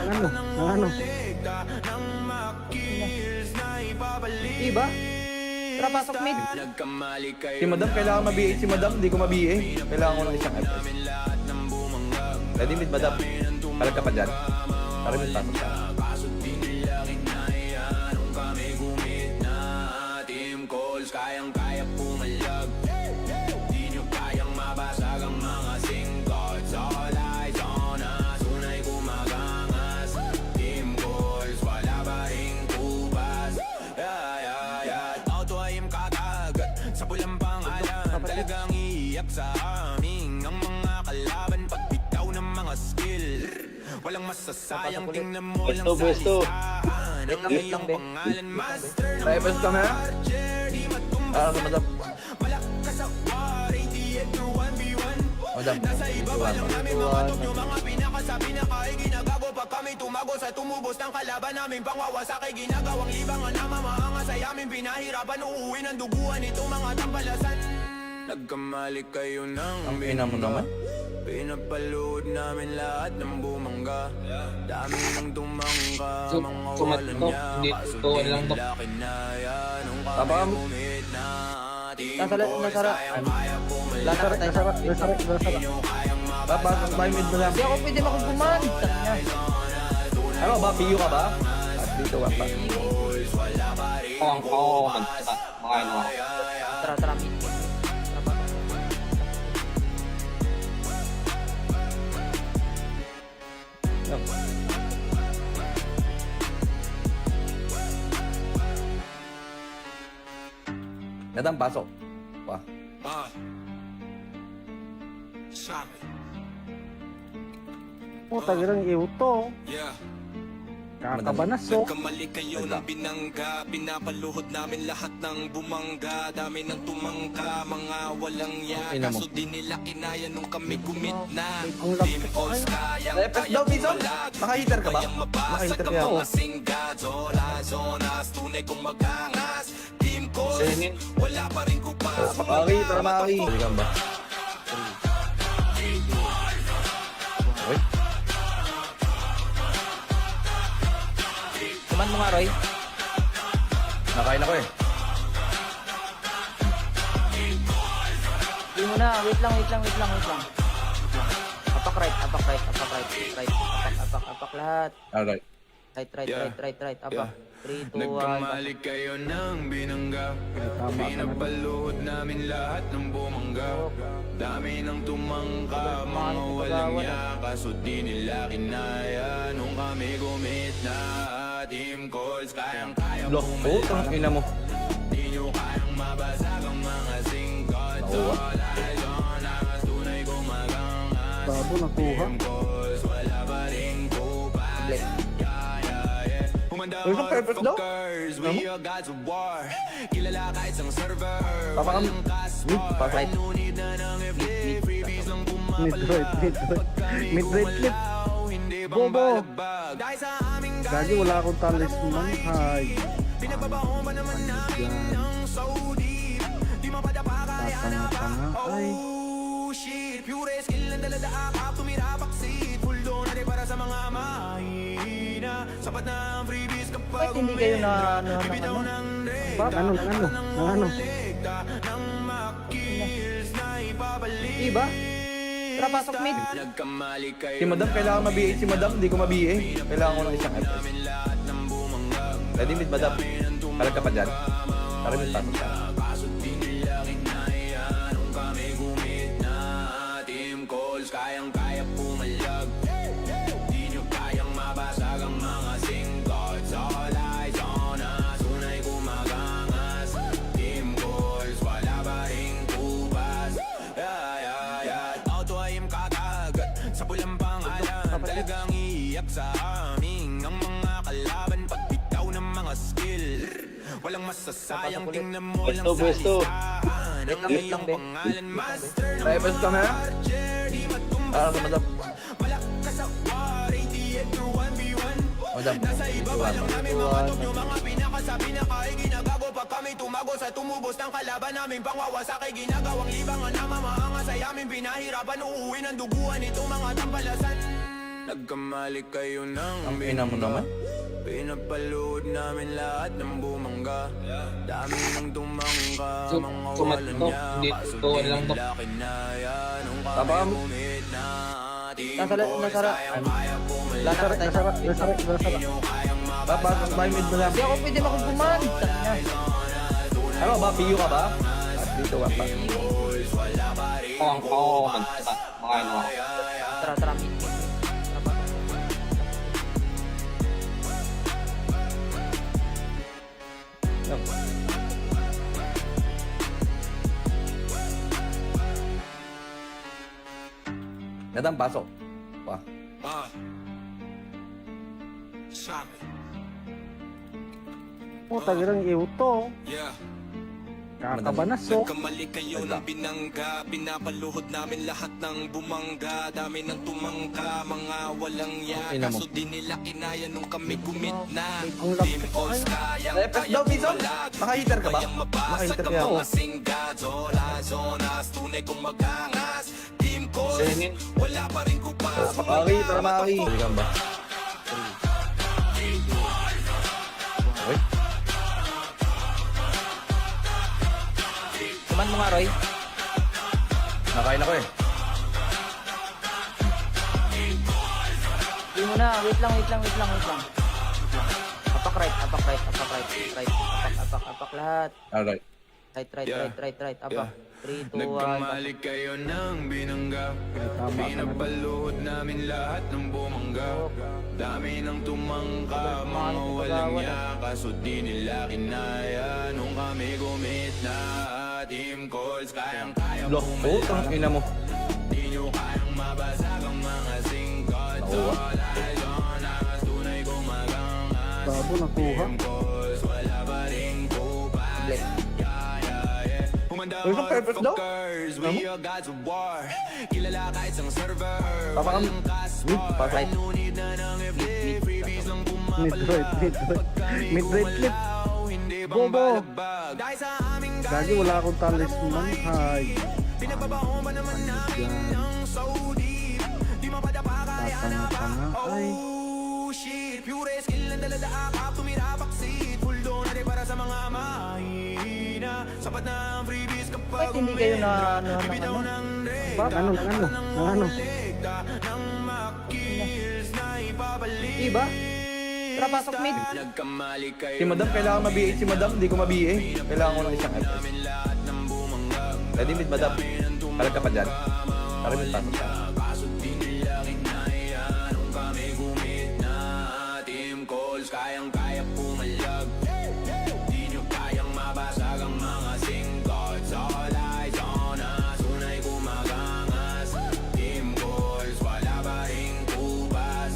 ano? lekta ng makills na ipabalik. Diba? Tara, pasok mid. Nagkamali kayo Si madam, kailangan mabiit si madam. Hindi ko mabiit. Kailangan ko ng isang FPS. namin lahat ng bumangga. Ready mid madam? Palag ka pa dyan. Tara mid pasok ka. Kaso di nila kinaya nung kami gumit na. Team calls, kayang-kaya pumalag. Di nyo kayang mabasag ang mga singkot. All eyes on us, unay gumagangas. Team calls, wala pa rin kubas. Auto ay kakagat sa pulang pangalan. Talagang iiyak sa amin ang mga kalaban. Pagbitaw ng mga skill, walang masasayang. Tingnan mo lang sa listahan ang iyong pangalan. Master ng Sa FPS ka na? archer, di matumba Ah, sa madam. malakas sa war, 88 to 1v1. Madam. Nasa ibaba lang namin mga top nyo, mga pinakasabi na kay ginagago. Pag kami tumago sa tumubos ng kalaban namin, pangwawasak ay ginagawang libangan na mamaangas ay amin pinahirapan. Uuwi ng duguan itong mga tampalasan. Nagkamali kayo ng Ang ina mo naman. pinapalood namin lahat ng bumangga. Dami ng tumangka, mga walang niya. Kaso di nila kinaya nung kami Tapang. gumit na. Team Nasara- calls, nasara- kayang-kaya pumalag. Lasara tayo. Nasara. Papasok tayo mid madam. Hindi ako pwede makukuman. Ano ba? PU ka ba? At dito ka pa. Tara, tara, mid. Tara, pasok. Yan. Madam, pasok. Wah. Puta, girang iuto. Yeah. Kakabanas, oh. Nagkamali kayo ng binangga. Pinapaluhod namin lahat ng bumangga. Dami ng tumangka, mga walang Ina yaka. mo. So di nila kinaya nung kami gumit na. Ang laki Team ko, calls, ay. FPS daw, Pinson? Naka-heater ka ba? Naka-heater ka ako. mga singgat. Zonas, tunay kong magangas. Team calls, wala pa rin kupas. Maki, tara Maki. Pwede ka ba? Okay. Kuman mo nga, Roy. Nakain ako eh. Hindi mo na. Wait lang. Apak right. Apak lahat. Alright. Right. Apak. 3, 2, 1. Nagkamali kayo ng binangga. Pinapaluhod namin lahat ng bumangga. Dami ng tumangka, mga walang yaka. So di nila kinaya nung kami gumit na. Team calls, kayang-kaya Lock po, tang ina mo. di nyo kayang mabasag ang mga singkot. Nakuha. Dahil doon ang tunay gumagangas. Babo nakuha. Team calls, wala pa rin kupas. Bless. Humanda Uy, so perfect daw. motherfuckers, we are gods of war. Kilala ka isang server, Papakam. walang passport. Papakam. No need na ng FD, freebies lang Mid-right, mid-right. Mid-right clip. hindi bang Bobo. balagbag. Dahil sa aming Gagi, wala akong talisman. Hay. pinagbabaho pa naman namin ng Saudi. Di mapadapa kaya na ba? Tanga-tanga. Ay. Oh shit, pure skill ang dalada akap, tumira baksit. Full doon natin para sa mga mahina. Sapat na ang freebies kapag Bakit hindi kayo na bibitaw ng Bak, ano? lekta ng makills na ipabalik. Diba? Tara, pasok mid. Nagkamali kayo Si madam, kailangan mabiit si madam. Hindi ko mabiit. Kailangan ko ng isang FPS. namin lahat ng bumangga. Pwede mid madam. Kalag ka pa dyan. Tara mid pasok ka. Kaso di nila kinaya nung kami gumit na. Team calls, kayang-kaya pumalag. Di nyo kayang mabasag ang mga singkots. All eyes on us, unay gumagangas. Team calls, wala ba ring kubas? Auto-aim kakagat sa pulang pangalan. Talagang iiyak sa amin ang mga kalaban. Pagbitaw ng mga skill, walang masasayang, tingnan mo lang sa listahan ang iyong pangalan. Master ng Drivers ka na? Ah, madam. malakas sa war, 88 to 1v1. Madam. Nasa ibaba lang namin mga top yung mga pinakasabi na kahit ginagago. Pag kami tumagos at tumubos ng kalaban namin pangwawasak ay ginagawang libangan na mamaangas ay amin pinahirapan. Uuwi ng duguan itong mga tampalasan. Nagkamali kayo ng Ang ina mo naman. pinapalood namin lahat ng bumangga. Dami ng tumangka, mga walang niya. Kaso di nila kinaya nung Tama. kami gumit na. Team Nasara, calls, nasara. kayang-kaya pumalag. Lasara tayo. Nasara. Papasok ba yung mid madam? Hindi ako pwede makukuman. Ano ba? PU ka ba? At dito ka pa. Tara, tara. Mid. Madam, pasok. Pa. Puta, girang iuto. Yeah. Kakabanasok. Nagkamali kayo ng binangga. Pinapaluhod namin lahat ng bumangga. Dami ng tumangka, mga walang ya. Ina mo. Kaso di nila kinaya nung kami gumit na. Ang Team lapit calls, ay. Press daw, Bison. Naka-heater ka ba? Naka-heater kaya ako. mga singgad. Zonas, tunay kong magangas. Team calls, wala pa rin kupas. Maki, tara Maki. Balikan ba? Okay. Kuman mo nga, Roy. Nakain ako eh. Hindi mo na. Wait lang. Apak right. Apak lahat. Alright. Right. Apak. 3, 2, 1. Nagkamali kayo ng binangga. Pinapaluhod namin lahat ng bumangga. Dami ng tumangka, mga walang niya. Kaso di nila kinaya nung kami gumit na. Team calls, kayang-kaya Lock. Oh, tang ina mo. di nyo kayang mabasag ang mga singkot. Nakuha. All eyes on us, tunay gumagangas. Babo, nakuha. Team calls, wala pa ring kupas. Bless. Humanda Uy, yung purpose daw? motherfuckers, we are gods of war. Kilala ka isang server. Papakam. Walang Mid, passport. pasok. No need na ng FD. Freebies lang Mid-right, mid-right. Mid-right clip. Hindi bang Bobo. balagbag? Dahil sa aming Gagi, wala akong talisman. Hay. pinagbabaho ba naman namin ng so deep. Di mapadapa kaya na ba? Tatanga-tanga. Ay. Oh shit, pure skill ang dalada akap. Tumira baksit, full doon natin para sa mga mahina. Sapat na ang freebies kapag Bakit hindi kayo na bibitaw ng Bak, ano? ng makills na ipabalik. Diba? Tara, pasok mid. Nagkamali kayo Si madam, kailangan ma-BA si madam. Hindi ko ma-BA. Kailangan ko ng isang FPS. namin lahat ng bumangag. Pwede mid madam. Kalag ka pa dyan. Tara mid pasok ka. Kaso di nila kinaya nung kami gumit na. Team calls, kayang-kaya pumalag. Di nyo kayang mabasag ang mga singkots. All eyes on us, unay gumagangas. Team calls, wala pa ring kubas.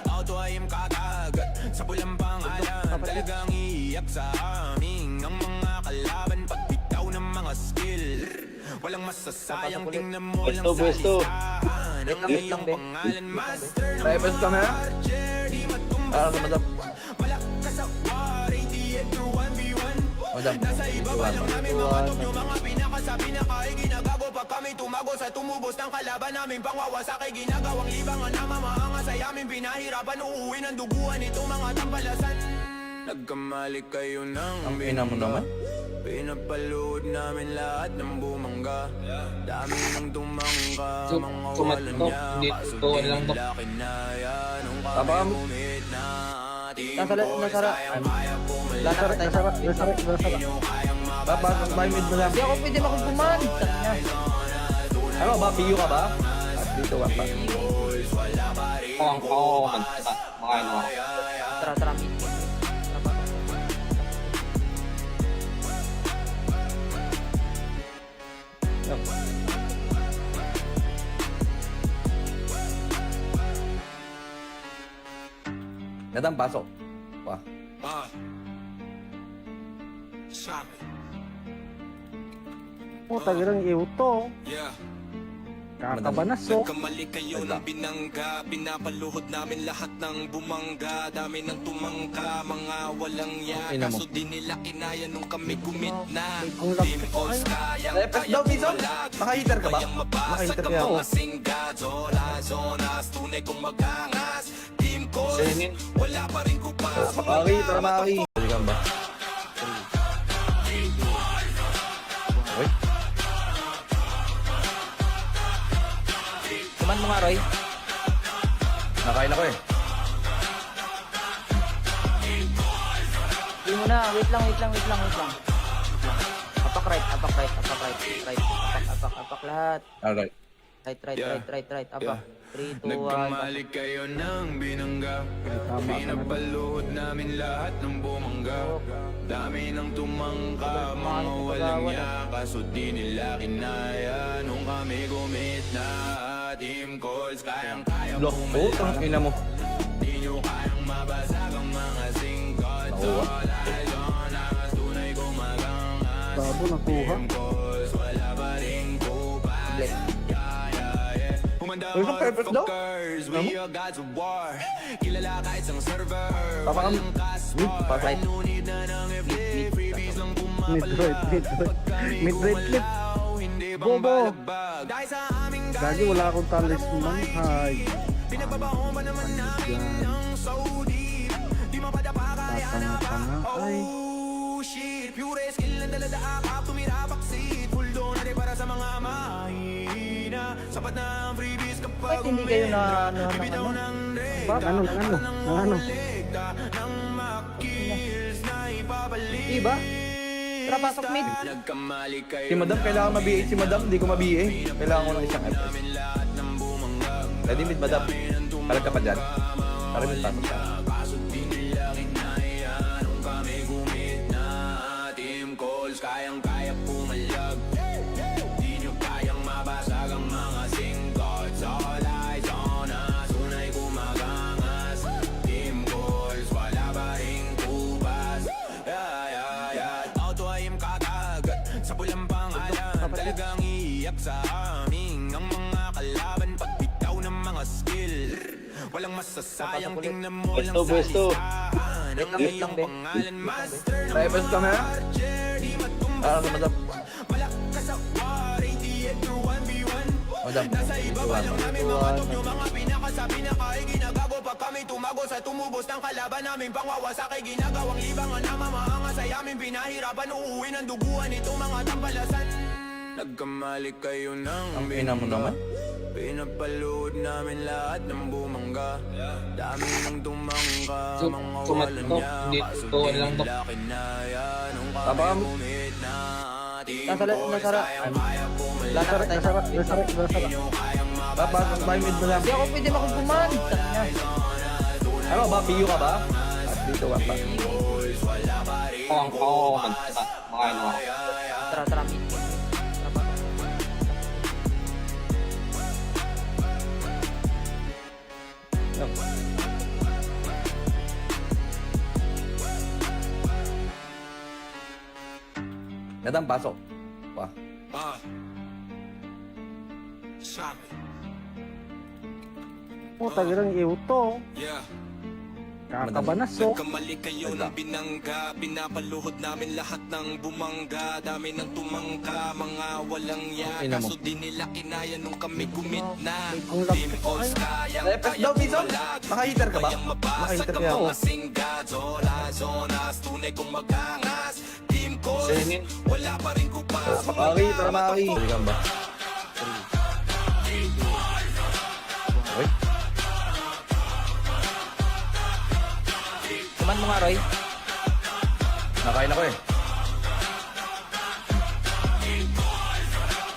Auto-aim kakagat sa pulang pangalan. Talagang iiyak sa amin ang mga kalaban. Pagbitaw ng mga skill, walang masasayang, tingnan mo lang sa listahan ang iyong pangalan. Master ng Drivers ka na? Ah, madam. malakas sa war, 88 to 1v1. Madam. Nasa ibaba lang namin mga top yung mga pinakasabi na kahit ginagago. Pag kami tumagos at tumubos ng kalaban namin pangwawasak ay ginagawang libangan na mamaangas ay amin pinahirapan. Uuwi ng duguan itong mga tampalasan. Nagkamali kayo ng Ang ina mo naman. pinapalood namin lahat ng bumangga. Dami ng tumangka, mga walang niya. Kaso di nila kinaya nung kami Tama. gumit na. Nasara. Lasara tayo. Pasok tayo mid madam. Hindi ako pwede makupuman. Ano ba? PU ka ba? At dito ka pa. Tara, mid. Nadam, pasok. Wah. Puta, girang iuto. Yeah. Kakabanasok. Nagkamali kayo ng binangga. Pinapaluhod namin lahat ng bumangga. Dami ng tumangka, mga walang ya. Ina mo. Kaso di nila kinaya nung kami gumit na. Ang Team lapit calls kayang Press daw, Bison. Naka-heater ka ba? Naka-heater ka yan. mga singado. Zonas, tunay kong magangas. Team calls, wala pa rin kupas. Maki, tara Maki. Pwede ka ba? Okay. Kuman mo nga, Roy. Nakain ako eh. Hindi mo na. Wait lang. Apak right. Apak lahat. Alright. Right. Apak. 3, 2, 1. Nagkamali kayo ng binangga. Pinapaluhod namin lahat ng bumangga. Dami ng tumangka, mga walang ya. Kaso di nila kinaya nung kami gumit na. Team calls, kayang-kaya Lock po, ang ina mo. Di nyo kayang mabasag ang mga singkot. Nakuha. Zonas, tunay kong magangas. Tabo, nakuha. Team calls, wala pa rin kupas. Bless. Humanda Uy, perfect daw. motherfuckers, we are gods of war. Kilala ka isang server. Papakam. Right. Nunid na ng FD, freebies lang Mid-right. Mid-right clip. Hindi bang Bobo. balagbag? Dahil sa aming Gagi, wala akong talisman. Hay. pinagbabaho pa naman namin ng Saudi. Di mapadapa kaya na ba? Tanga-tanga. Ay. Oh shit, pure skill ang dalada akap, tumira baksit. Full donate para sa mga mahina. Sapat na ang freebies kapag Bakit hindi kayo na bibitaw ng Bakit? Ano? legda ng makills na ipabalik. Diba? Tara, pasok mid. Nagkamali kayo Si madam, kailangan ma-BA si madam. Hindi ko ma-BA. Kailangan ko ng isang FPS. namin lahat ng bumangag. Ready mid madam. Talag ka pa dyan. Tara mid, pasok ka. Kaso di nila kinaya nung kami gumit na. Team calls, kayang-kaya pumalag. Di nyo kayang mabasag ang mga singkot. All eyes on us, tunay gumagangas. Team calls, wala pa rin kupas. Auto ay kakagat sa pulang pangalan. Talagang iiyak sa amin ang mga kalaban. Pagbitaw ng mga skill, walang masasayang, tingnan mo lang sa listahan. Ang iyong pangalan, master ng Private ka na? archer. Di Para sa madam. malakas sa war, 88 to 1v1. Madam. Nasa iba pa lang namin mga top yung mga pinakasabi na kay ginagago. Pag kami tumago sa tumubos ng kalaban namin, pangwawasak ay ginagawang libangan na mamaangas ay amin pinahirapan. Uuwi ng duguan itong mga tampalasan. Nagkamali kayo ng Ang ina mo naman. Pinapalood namin lahat ng bumangga. Dami ng tumangka, mga walang niya. Kaso di nila kinaya nung kami Tabam. gumit na. Nasara. Lasara tayo. Pasok tayo mid madam. Hindi ako pwede makupuman. Ano ba? PU ka ba? At dito ka pa. Tara, mid. Nadam, pasok. Wah. Puta, girang iuto. Yeah. Kakabanasok. Nagkamali kayo ng binangga. Pinapaluhod namin lahat ng bumangga. Dami ng tumangka, mga walang ya. Ina mo. Kaso di nila kinaya nung kami gumit na. Ang lapit Team calls, Press daw, Bison. Naka-heater ka ba? Naka-heater ka yan. mga singado. Zonas, tunay kong magangas. Team calls, wala pa rin kupas. Maki, tara Maki. Pwede ka ba? Okay. Kuman mo nga, Roy. Nakain ako eh.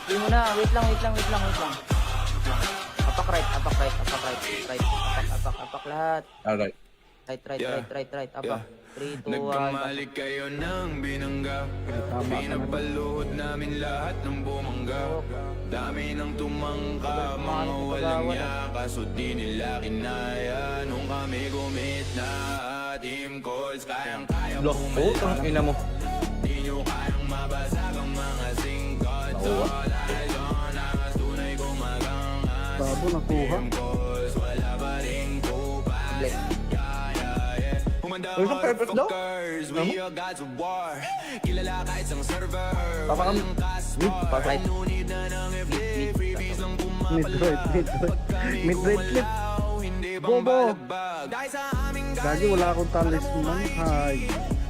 Hindi mo na. Wait lang. Apak right. Apak lahat. Alright. Right. Apak. 3, 2, 1. Nagkamali kayo ng binangga. Pinapaluhod namin lahat ng bumangga. Dami ng tumangka, mga walang yaka. So di nila kinaya nung kami gumit na. Team calls, kayang-kaya Lock po, ang ina mo. Di nyo kayang mabasag ang mga singkat. All eyes on us, tunay gumagangas. Babo nakuha. Calls, wala pa ring kupas. Humanda Uy, isang purpose daw? motherfuckers, we are gods of war. Kilala ka isang server. Papakam. Right. Nunid na ng FD, freebies lang Mid-right. Mid-right clip. Hindi bang Bobo. balagbag? Dahil sa aming Gagi, wala akong talisman. Hay.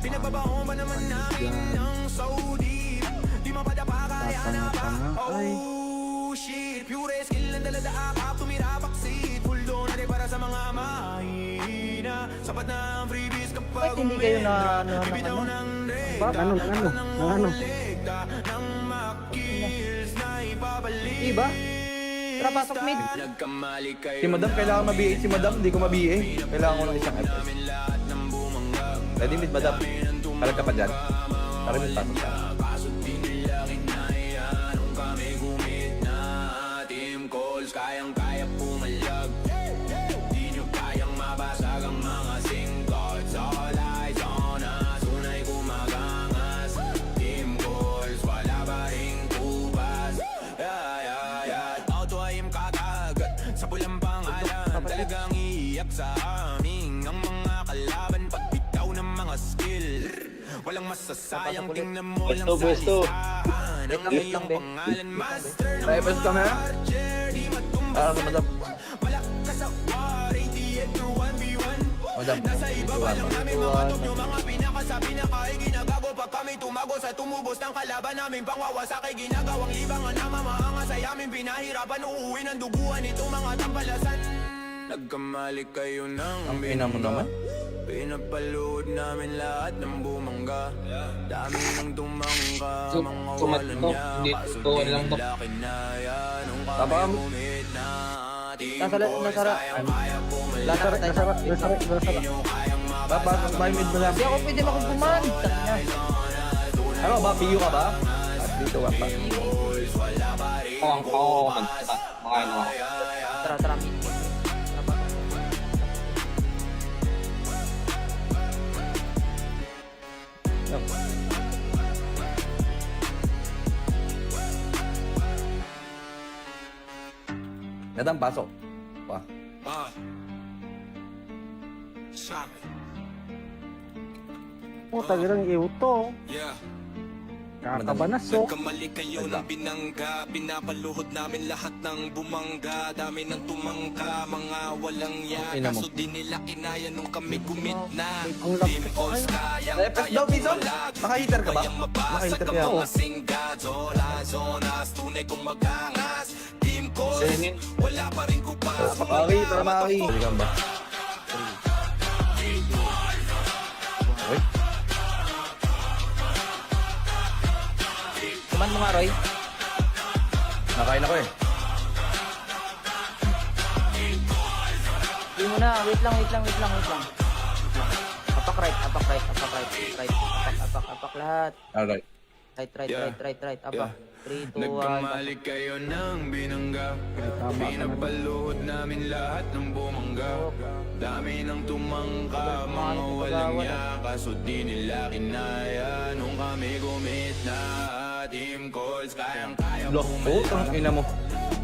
pinagbabaon pa naman namin ng so deep. Di mapadapa kaya na ba? Tanga-tanga. Ay. Oh shit, pure skill ang dalada akap, tumira baksit. Full doon natin para sa mga mahina. Sapat na ang freebies kapag Bakit hindi kayo na bibitaw ng Ba? Ano? legda ng makills na ipabalik. Diba? Tara, pasok mid. Nagkamali kayo Si Madam, kailangan mabihi. Si Madam, hindi ko mabihi. Kailangan ko ng isang FPS. namin lahat ng bumangag. Ready mid, Madam? Talag ka pa dyan. Tara mid, pasok ka. Kaso di nila kinaya nung kami gumit na. Team calls, kayang-kaya pumalag. Di nyo kayang mabasag ang mga singkots. All eyes on us, unay gumagangas. Team calls, wala pa ring kupas. Auto ayim kakagat sa pulang pangalan. Talagang iiyak sa amin ang mga kalaban. Pagbitaw ng mga skill, walang masasayang, tingnan mo lang sa listahan. Ang Wait iyong lang, Ben. pangalan, master ng Reverse ka na? archer. Di matumbas Ah, Madam. malakas sa war, 88 to 1v1. Madam. Nasa ibaba lang namin mga top yung mga pinakasabi na kay ginagago. Pag kami tumagos at tumubos ng kalaban namin pangwawasak ay ginagawang libangan na mamaangas ay amin pinahirapan. Uuwi ng duguan itong mga tampalasan. Nagkamali kayo ng Ang ina mo naman. pinapalood namin lahat ng bumangga. Dami ng tumangka, mga walang niya. Kaso di nila kinaya nung kami Tapang. gumit na. Team Nasara- calls, nasara- kayang-kaya pumalag. Nasara tayo. Pasok tayo mid, Madam. Hindi ako pwede makukuman. Ano ba? PU ka ba? At dito, one pa. Tara, mid. Tara, pasok. Madam, pasok. Pa. Puta, girang iuto. Yeah. Kakabanasok. Nagkamali kayo ng binangga. Pinapaluhod namin lahat ng bumangga. Dami ng tumangka, mga walang Ina yaka. mo. So di nila kinaya nung kami gumit na. Ang laki Team ko calls, kayo. Reverse daw, Bison. Naka-heater ka ba? Kayang mabasag Naka-heater ang kaya ako. mga singkat. Zonas, tunay kong magangas. Team calls, wala pa rin kupas. Maki, tara Maki. Balikan ba? Okay. Kuman mo nga, Roy. Nakain ako eh. Hindi mo na. Wait lang. Apak right. Apak lahat. Alright. Right. Apak. 3, 2, 1. Nagkamali kayo ng binangga. Pinapaluhod namin lahat ng bumangga. Dami ng tumangka, mga walang yaka. So di nila kinaya nung kami gumit na. Team calls, kayang-kaya Lock po, ang ina mo.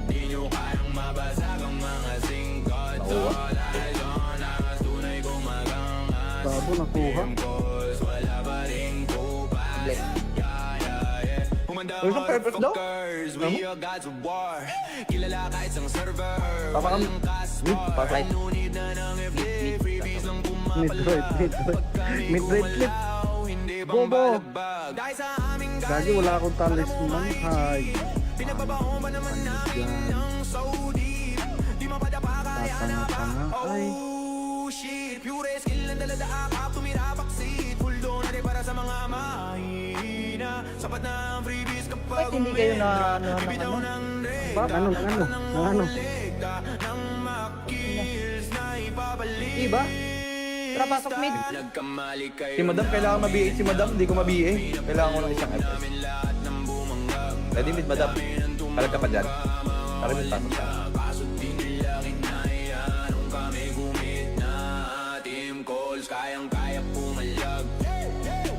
Di nyo kayang mabasag ang mga singkat. Nakuha. All eyes on us, tunay gumagangas. Babo nakuha. Team calls, wala pa ring kupas. Humanda Uy, isang purpose daw? motherfuckers, we are gods of war. Kilala ka isang server. Papakam. Walang Mid, kaspar. pasok. Nunid na ng FD, freebies lang Mid-right. Mid-right clip. Hindi bang Bobo. balagbag? Dahil sa aming Gagi, wala akong talisman. Hay. pinagbabaon pa naman namin ng so deep. Di mapadapa kaya na ba? Tanga-tanga. Ay. Oh shit, pure skill ang dalada akap, tumira backseat. Full donate para sa mga mahina. Sapat na ang freebies kapag Bakit hindi kayo na bibitaw ng Ba, ano? ng makills na ipabalik. Diba? Tara, pasok mid. Nagkamali kayo Si Madam, kailangan ma-BA si Madam, hindi ko ma-BA. Kailangan ko ng isang FPS. namin lahat ng bumangag. Ready mid, Madam? Kalag ka pa dyan. Tara mid, pasok ka. Kaso di nila kinaya nung kami gumit na team calls, kayang-kaya pumalag.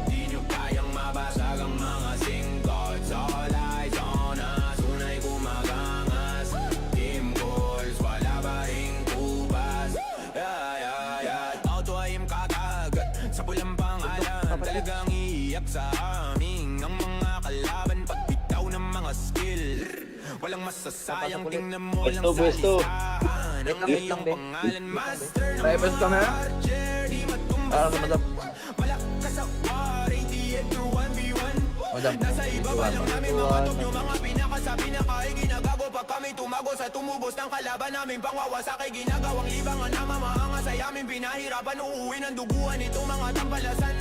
Di nyo kayang mabasag ang mga singkots. All eyes on us, unay gumagangas. Team calls, wala ba ring kubas? Auto ayim kakagat sa pulang pangalan. Talagang iiyak sa amin ang mga kalaban pagbitaw ng mga skill. Walang masasayang, tingnan mo lang sa listahan ang iyong pangalan. Master ng Reverse ka na? Archer, di Para sa matumbas. Madam. Malakas sa war, 88 through 1v1. Madam. Nasa ibaba lang namin mga top yung mga pinakasabi na kahit ginagago pa kami tumago sa tumubos ng kalaban namin pangwawasak ay ginagawang libangan na mamaangas ay aming pinahirapan uuwi ng duguan itong mga tampalasan.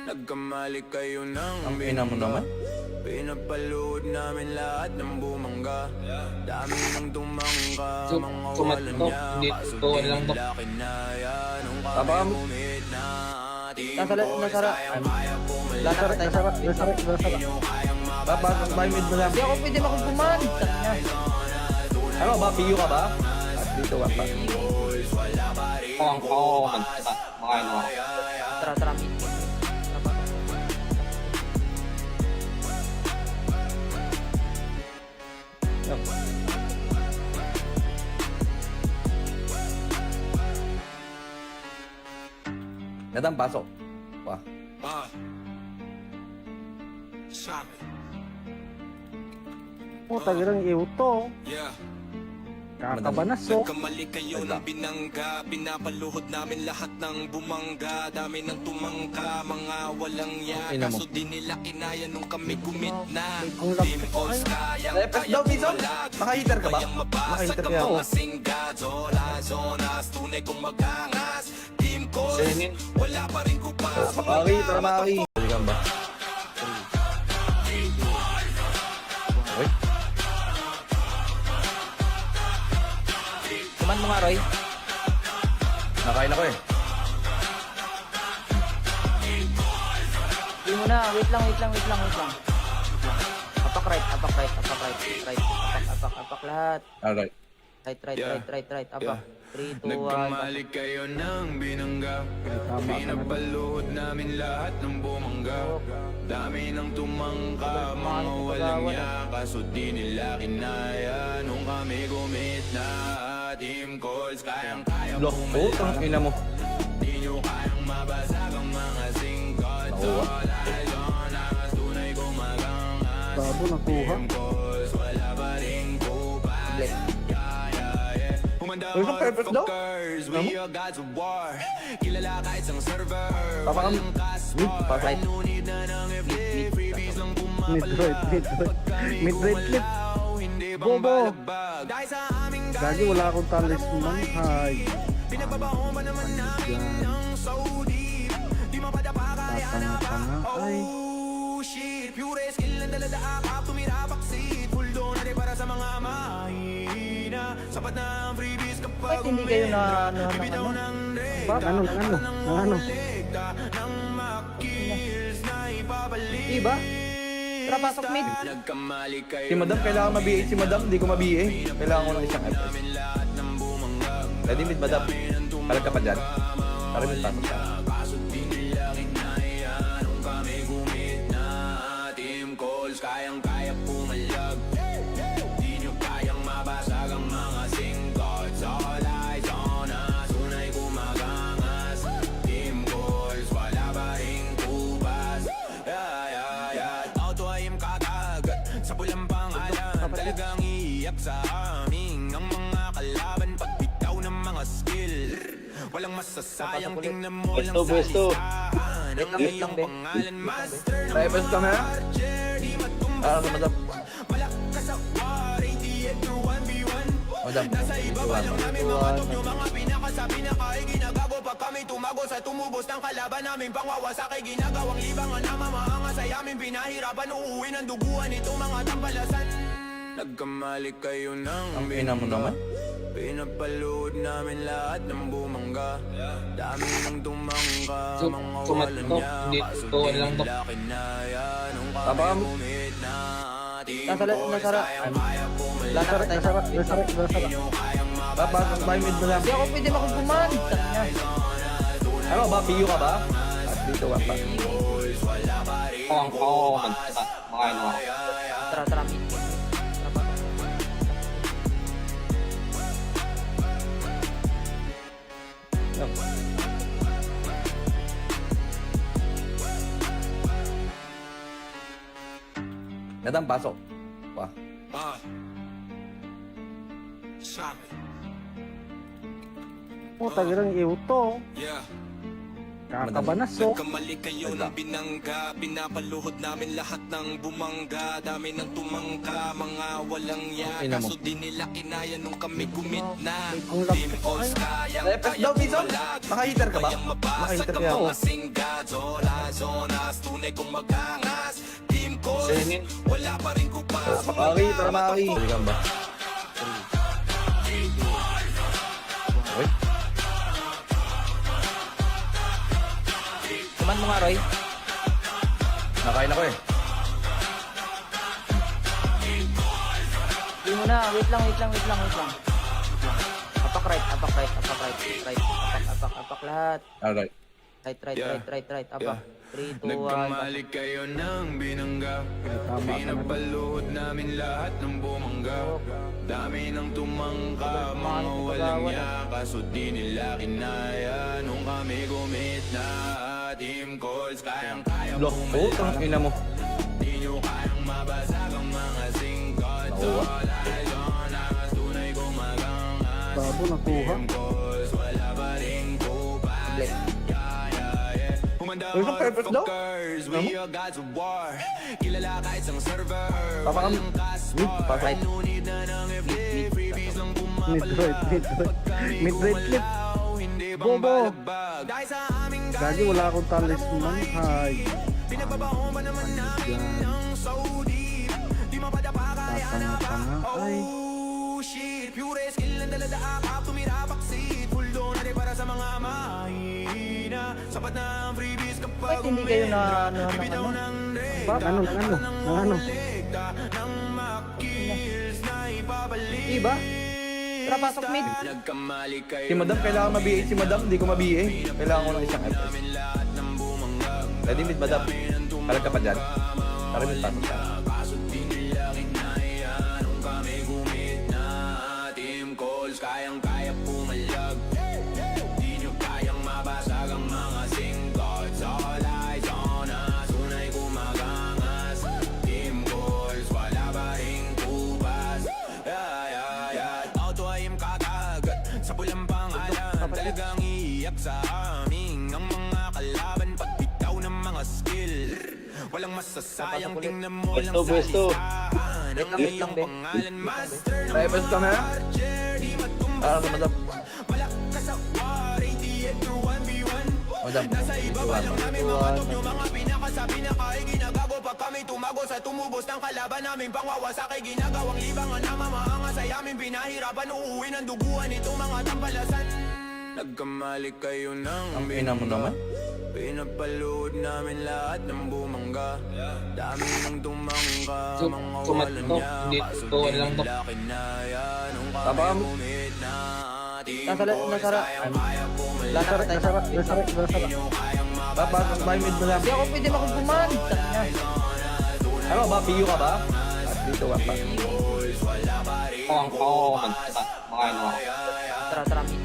Nagkamali kayo ng Ang ina mo naman. pinapalood namin lahat ng bumangga. Dami ng tumangga, mga walang niya. Kaso di nila kinaya nung kami Tabang. gumit na team Nasara- calls, nasara- kayang-kaya pumalag. Lasara tayo. Papasok tayo mid, Madam. Hindi ako pwede makupuman. Ano ba? PU ka ba? At dito ka pa. Tara, tara, mid. Madam, pasok. Wah. Puta, girang iuto. Yeah. Kakabanasok. Nagkamali kayo ng binangga. Pinapaluhod namin lahat ng bumangga. Dami ng tumangka, mga walang ya. Ina mo. Kaso di nila kinaya nung kami gumit na. Ang lapit Team calls, kayang Reverse daw, Bison. Naka-heater ka ba? Kayang mabasag Naka-heater ang ka ako. mga singgad. Zonas, tunay kong magangas. Team calls, wala pa rin kupas. Maki, tara Maki. Pwede ka ba? Okay. Kuman mo nga, Roy. Nakain ako eh. Hindi mo na. Wait lang. Apak right. Apak lahat. Alright. Right. Apak. 3, 2, 1. Nagkamali kayo ng binangga. Pinapalood namin lahat ng bumangga. Dami ng tumangka, mga walang ya. Kaso di nila kinaya nung kami gumit na team calls, kayang-kaya Lock po, ang ina mo. di nyo kayang mabasag ang mga singkot. Nakuha. All eyes on us, tunay gumagangas. Babo, nakuha. Team calls, wala pa ring kupas. Humanda Uy, isang purpose daw? motherfuckers, we are gods of war. Kilala ka isang server, Papakam. walang cash Mid, bar. pasok. No need na ng FD, freebies lang Mid-right. Mid-right clip. Hindi bang Bobo. balagbag? Dahil sa aming Gagi, wala akong talisman. Hay. pinagbabaho ba naman namin ng so deep. Di mapadapa kaya na ba? Tatanga-tanga. Ay. Oh shit, pure skill ang dalada akap, tumira backseat. Full donate para sa mga mahina. Sapat na ang freebies kapag Bakit hindi kayo na bibitaw ng Ba, ano? ng makills na ipabalik. Diba? Tara, pasok mid. Nagkamali kayo Si Madam, kailangan ma-BA si Madam, hindi ko ma-BA. Kailangan ko ng isang FPS. namin lahat ng bumangag. Ready mid, Madam? Kalag ka pa dyan. Tara mid, pasok ka. Kaso di nila kinaya nung kami gumit na team calls, kayang-kaya pumalag. Di nyo kayang mabasag ang mga singkots. All eyes on us, unay gumagangas. Team calls, wala ba ring kubas? Auto ayim kakagat sa pulang pangalan. Talagang iiyak sa amin ang mga kalaban pagbitaw ng mga skill. Walang masasayang, tingnan mo lang sa listahan ang iyong pangalan. Master ng Reverse ka na? Archer, di matumbas. Para sa Madam. Malakas sa war, 88 through 1v1. Madam. Nasa ibaba lang namin mga top yung mga pinakasabi na kahit ginagago pag kami tumagos at tumubos ng kalaban namin pangwawasak ay ginagawang libangan na mamaangas ay aming pinahirapan uuwi ng duguan itong mga tampalasan. Nagkamali kayo ng Ang ina mo naman. Pinapalood namin lahat ng bumangga. Dami nang tumangga, mga walang niya. Kaso di nila kinaya nung kami gumit na. Nasara. Lasara tayo. Papasok tayo mid madam. Hindi ako pwede makukuman. Ano ba? PU ka ba? At dito ka pa. Tara, mid. Madam, pasok. Wah. Puta, girang iuto. Yeah. Kakabanas, oh. Nagkamali kayo ng binangga. Pinapaluhod namin lahat ng bumangga. Dami ng tumangka, mga walang ya. Ina mo. Kaso di nila kinaya nung kami gumit na. Ang Team lapit calls kayang Lepes daw, Bison. Naka-heater ka ba? Naka-heater ka ako. Zonas, tunay kong magangas. Team calls, wala pa rin kupas. Maki, tara Maki. Balikan ba? Okay. Kuman mo nga, Roy. Nakain ako eh. Hindi mo na. Wait lang. Apak right. Apak lahat. Alright. Right. Apak. 3, 2, 1. Nagkamali kayo ng binangga. Pinapaluhod namin lahat ng bumangga. Dami ng tumangka, mga walang ya. Kaso di nila kinaya nung kami gumit na. Team calls, kayang-kaya Lock po, ang ina mo. di nyo kayang mabasag ang mga singkat. Solay, zonas, tunay gumagangas. Babo, nakuha. Team calls, wala pa rin kupas. Humanda Uy, sa purpose daw? motherfuckers, we are gods of war. Kilala ka isang server, Papakam. walang kaspa. Right. Nunid na ng FD, freebies lang Mid-right. Mid-right clip. Hindi bang Bobo. balagbag? Dahil sa aming Gagi, wala akong talisman. Hay. pinagbabaon pa naman namin ng so deep. Di mapadapa kaya na ba? Tanga-tanga. Ay. Oh shit, pure skill ang dalada akap, tumira baksit. Full doon natin para sa mga mahina. Sapat na ang freebies kapag Bakit hindi kayo na bibitaw ng Ba, ano? ng makills na ipabalik. Diba? Tara, pasok mid. Nagkamali kayo Si madam, kailangan ma-BA. Si madam, hindi ko ma-BA. Kailangan ko ng isang FPS. namin lahat ng bumangag. Ready mid madam? Kalag ka pa dyan? Tara mid, pasok ka. Kaso di nila kinaya nung kami gumit na. Team calls, kayang-kaya pumalag. Di nyo kayang mabasag ang mga singkot. All eyes on us, unay gumagangas. Team calls, wala pa rin kupas. Auto ayim kakagat sa pulang pangalan. Talagang iiyak sa amin ang mga kalaban. Pagbitaw ng mga skill, walang masasayang, tingnan mo lang sa listahan. Ang Wait iyong lang, be. pangalan, master ng Reverse ka na? archer. Di matumba Para sa madam. malakas sa war, 88 through 1v1. Madam. Nasa ibaba lang namin mga top nyo, mga pinakasabi na kahit ginagago. Pag kami tumagos at tumubos ng kalaban namin pangwawasak ay ginagawang libangan na mamaangas ay aming pinahirapan uuwi ng duguan itong mga tampalasan. Nagkamali kayo ng Ang ina mo naman. pinapalood namin lahat ng bumangga. Dami ng tumangka, mga walang niya. Kaso di nila kinaya nung kami Papakam. gumit na. Team Nasara. calls, kayang-kaya pumalag. Papasok tayo mid madam. Hindi ako pwede makukuman. Ano ba? PU ka ba? At dito ka pa. Tara, mid.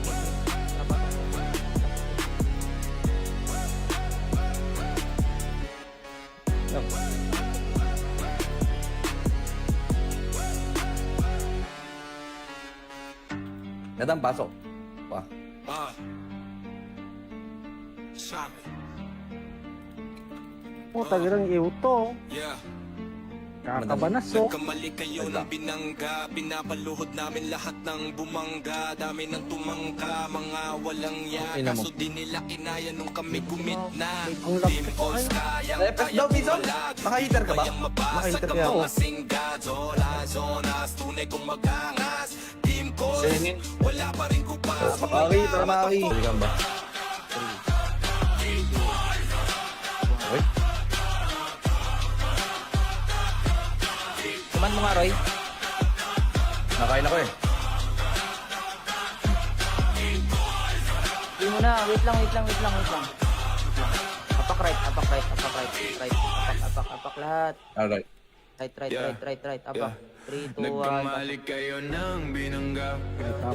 Madam, pasok. Wah. Puta, girang iuto. Yeah. Kakabanasok. Nagkamali kayo ng binangga, pinapaluhod namin lahat ng bumangga. Dami ng tumangka, mga walang ya. Ina mo. Kaso di nila kinaya nung kami gumit na. Ang lapit Team ko calls kayo. Repes daw, Bison. Naka-heater ka ba? Naka-heater ka Naka-heater ako. zonas, tunay kong magangas. Team calls, wala pa rin kupas. Maki, tara Maki. Balikan ba? Okay. Kuman mo nga, Roy. Nakain ako eh. Hindi mo na. Wait lang. Apak right. Apak lahat. Alright. Right. Apak. 3, 2, 1. Nagkamali kayo ng binangga,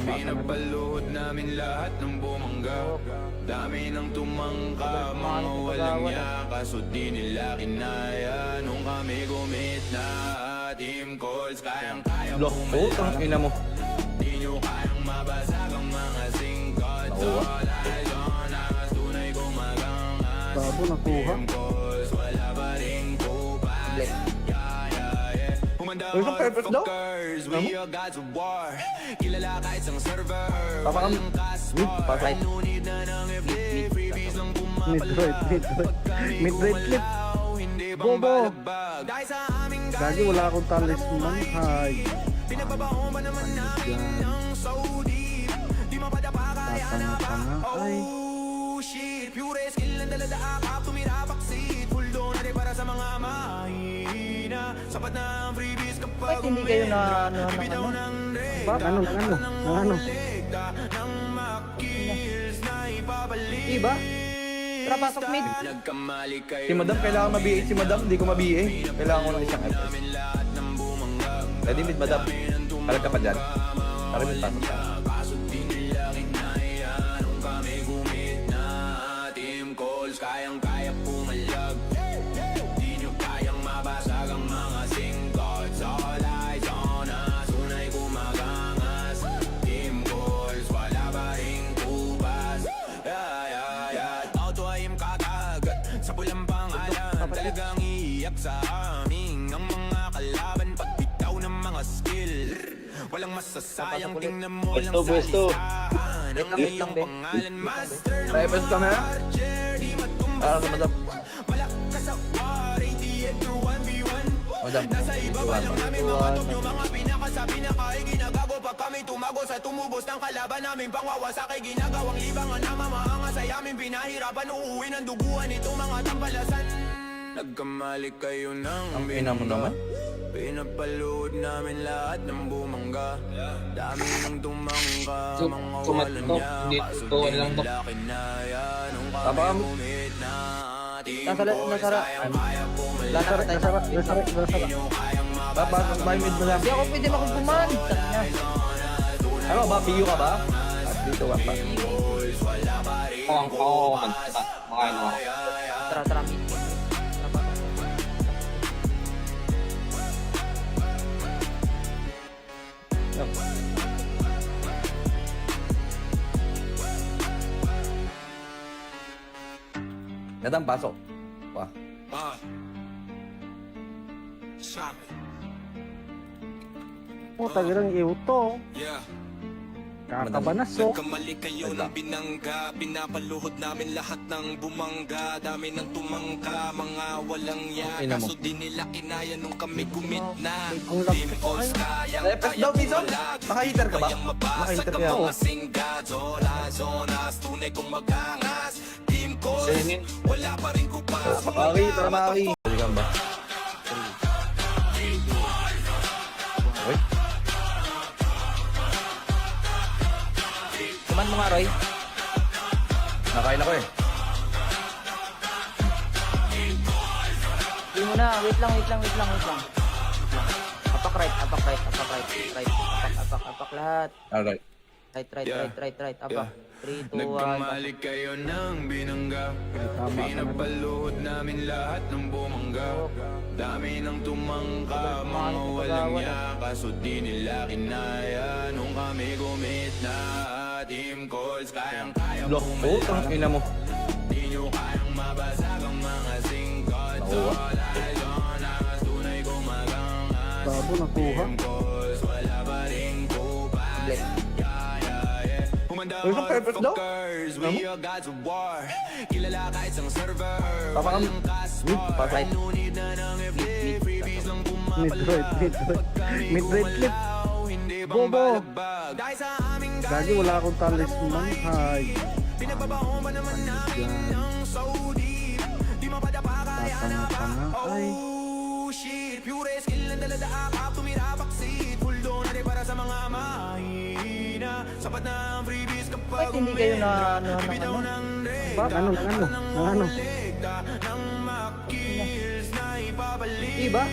pinapaluhod namin lahat ng bumangga. Dami ng tumangka, mga walang ya. Kaso di nila kinaya nung kami gumit na. Team calls, kayang-kaya Lock. Putang ina mo. di nyo kayang mabasag ang mga singkat. Nakuha. Zonas, tunay gumagangas. Babo, nakuha. Calls, wala pa rin kupas. Bless. Uy, ito purpose daw? We are gods of war. Kilala ka isang server. Papakam. Right. Nunid na ng FB. Freebies lang Mid-right. Mid-right clip. Hindi Bobo. bang balagbag. Dahil sa aming Gagi, wala akong talisman. Hay. pinagbabaon ba naman namin ng so deep. Di mapadapa kaya na pa. Tanga-tanga. Ay. Oh shit. Pure skill ang dala sa akap. Tumira baksit. Full donate para sa mga mahina. Sapat na ang freebies kapag Bakit hindi kayo na bibitaw ng Bakit? Ano? ng makis na ipabalik. Diba? Tara, pasok mid. Nagkamali kayo. Si Madam, kailangan ma-BA si Madam. Hindi ko ma-BA. Kailangan ko ng isang FPS. Lahat ng bumangga. Ready mid, Madam? Kalag ka pa dyan. Tara mid, pasok ka. Kaso di nila kinaya nung kami gumit na. Team calls, kayang-kaya pumalag. Di nyo kayang mabasag ang mga singkot. All eyes on us, unay gumagangas. Team calls, wala pa rin kupas. Auto ay kakagat sa pulang pangalan. Talagang iiyak sa amin ang mga kalaban. Pagbitaw ng mga skill, walang masasayang. Tingnan mo lang sa listahan ang iyong pangalan. Master ng Repes ka na? Archer, di matumba Para sa Madam. malakas sa war, 88 through 1v1. Madam. Nasa ibaba lang namin mga top yung mga pinakasabi na kahit ginagago pa kami tumago sa tumubos ng kalaban namin pangwawasak ay ginagawang libangan na mamaangas ay aming pinahirapan uuwi ng duguan itong mga tampalasan. Nagkamali kayo ng Ang ina mo naman. Pinapalood namin lahat ng bumangga. Dami ng tumangka, mga walang niya. Kaso di nila kinaya nung kami Tabang. gumit na. Team Nasara- calls, nasara- kayang-kaya pumalag. Nasara tayo. Di nyo kayang Pasok tayo mid, Madam. Hindi ako pwede makukuman. Ano ba? PU ka ba? At dito ka pa. Tara, mid. Madam, pasok. Wah. Oh, tagerang iuto. Yeah. Kakabanasok. Nagkamali kayo ng binangga, pinapaluhod namin lahat ng bumangga. Dami ng tumangka, mga walang ya. Ina mo. Kaso di nila kinaya nung kami gumit na. Ang lapit Team ko calls, kayo. Repes daw, Bison. Naka-heater ka ba? Naka-heater ka ako. Zonas, tunay kong magangas. Team calls, wala pa rin kupas. Maki, tara Maki. Balikan ba? Okay. Kuman mo nga, Roy. Nakain ako eh. Hindi mo na. Wait lang. Apak right. Apak lahat. Alright. Right. Apak. 3, 2, 1. Nagkamali kayo ng binangga, pinapaluhod namin lahat ng bumangga. Dami ng tumangka, mga walang ya. Kaso di nila kinaya nung kami gumit na. Team calls, kayang-kaya Lock. Putang ina mo. di nyo kayang mabasag ang mga singkot. Nakuha. All eyes on us, tunay gumagangas. Babo nakuha. calls, wala pa ring kupas. Bless. Humanda Uy, sa purpose daw? motherfuckers, we are gods of war. Kilala ka isang server, Papakam. walang kaspa. Right. No need na ng FD, freebies lang Mid-right, mid-right. Mid-right clip. hindi bang Bobo. balagbag. Dahil sa aming Gagi, wala akong talisman. Hay. pinagbabaon pa naman namin ng so deep. Di mapadapa kaya na pa. Tanga-tanga. Ay. Oh shit, pure skill ang dalada akap, tumira baksit. Full donate para sa mga mahina. Sapat na ang freebies kapag Bakit hindi kayo na bibitaw ng Ba, ano? ng makills na ipabalik. Diba?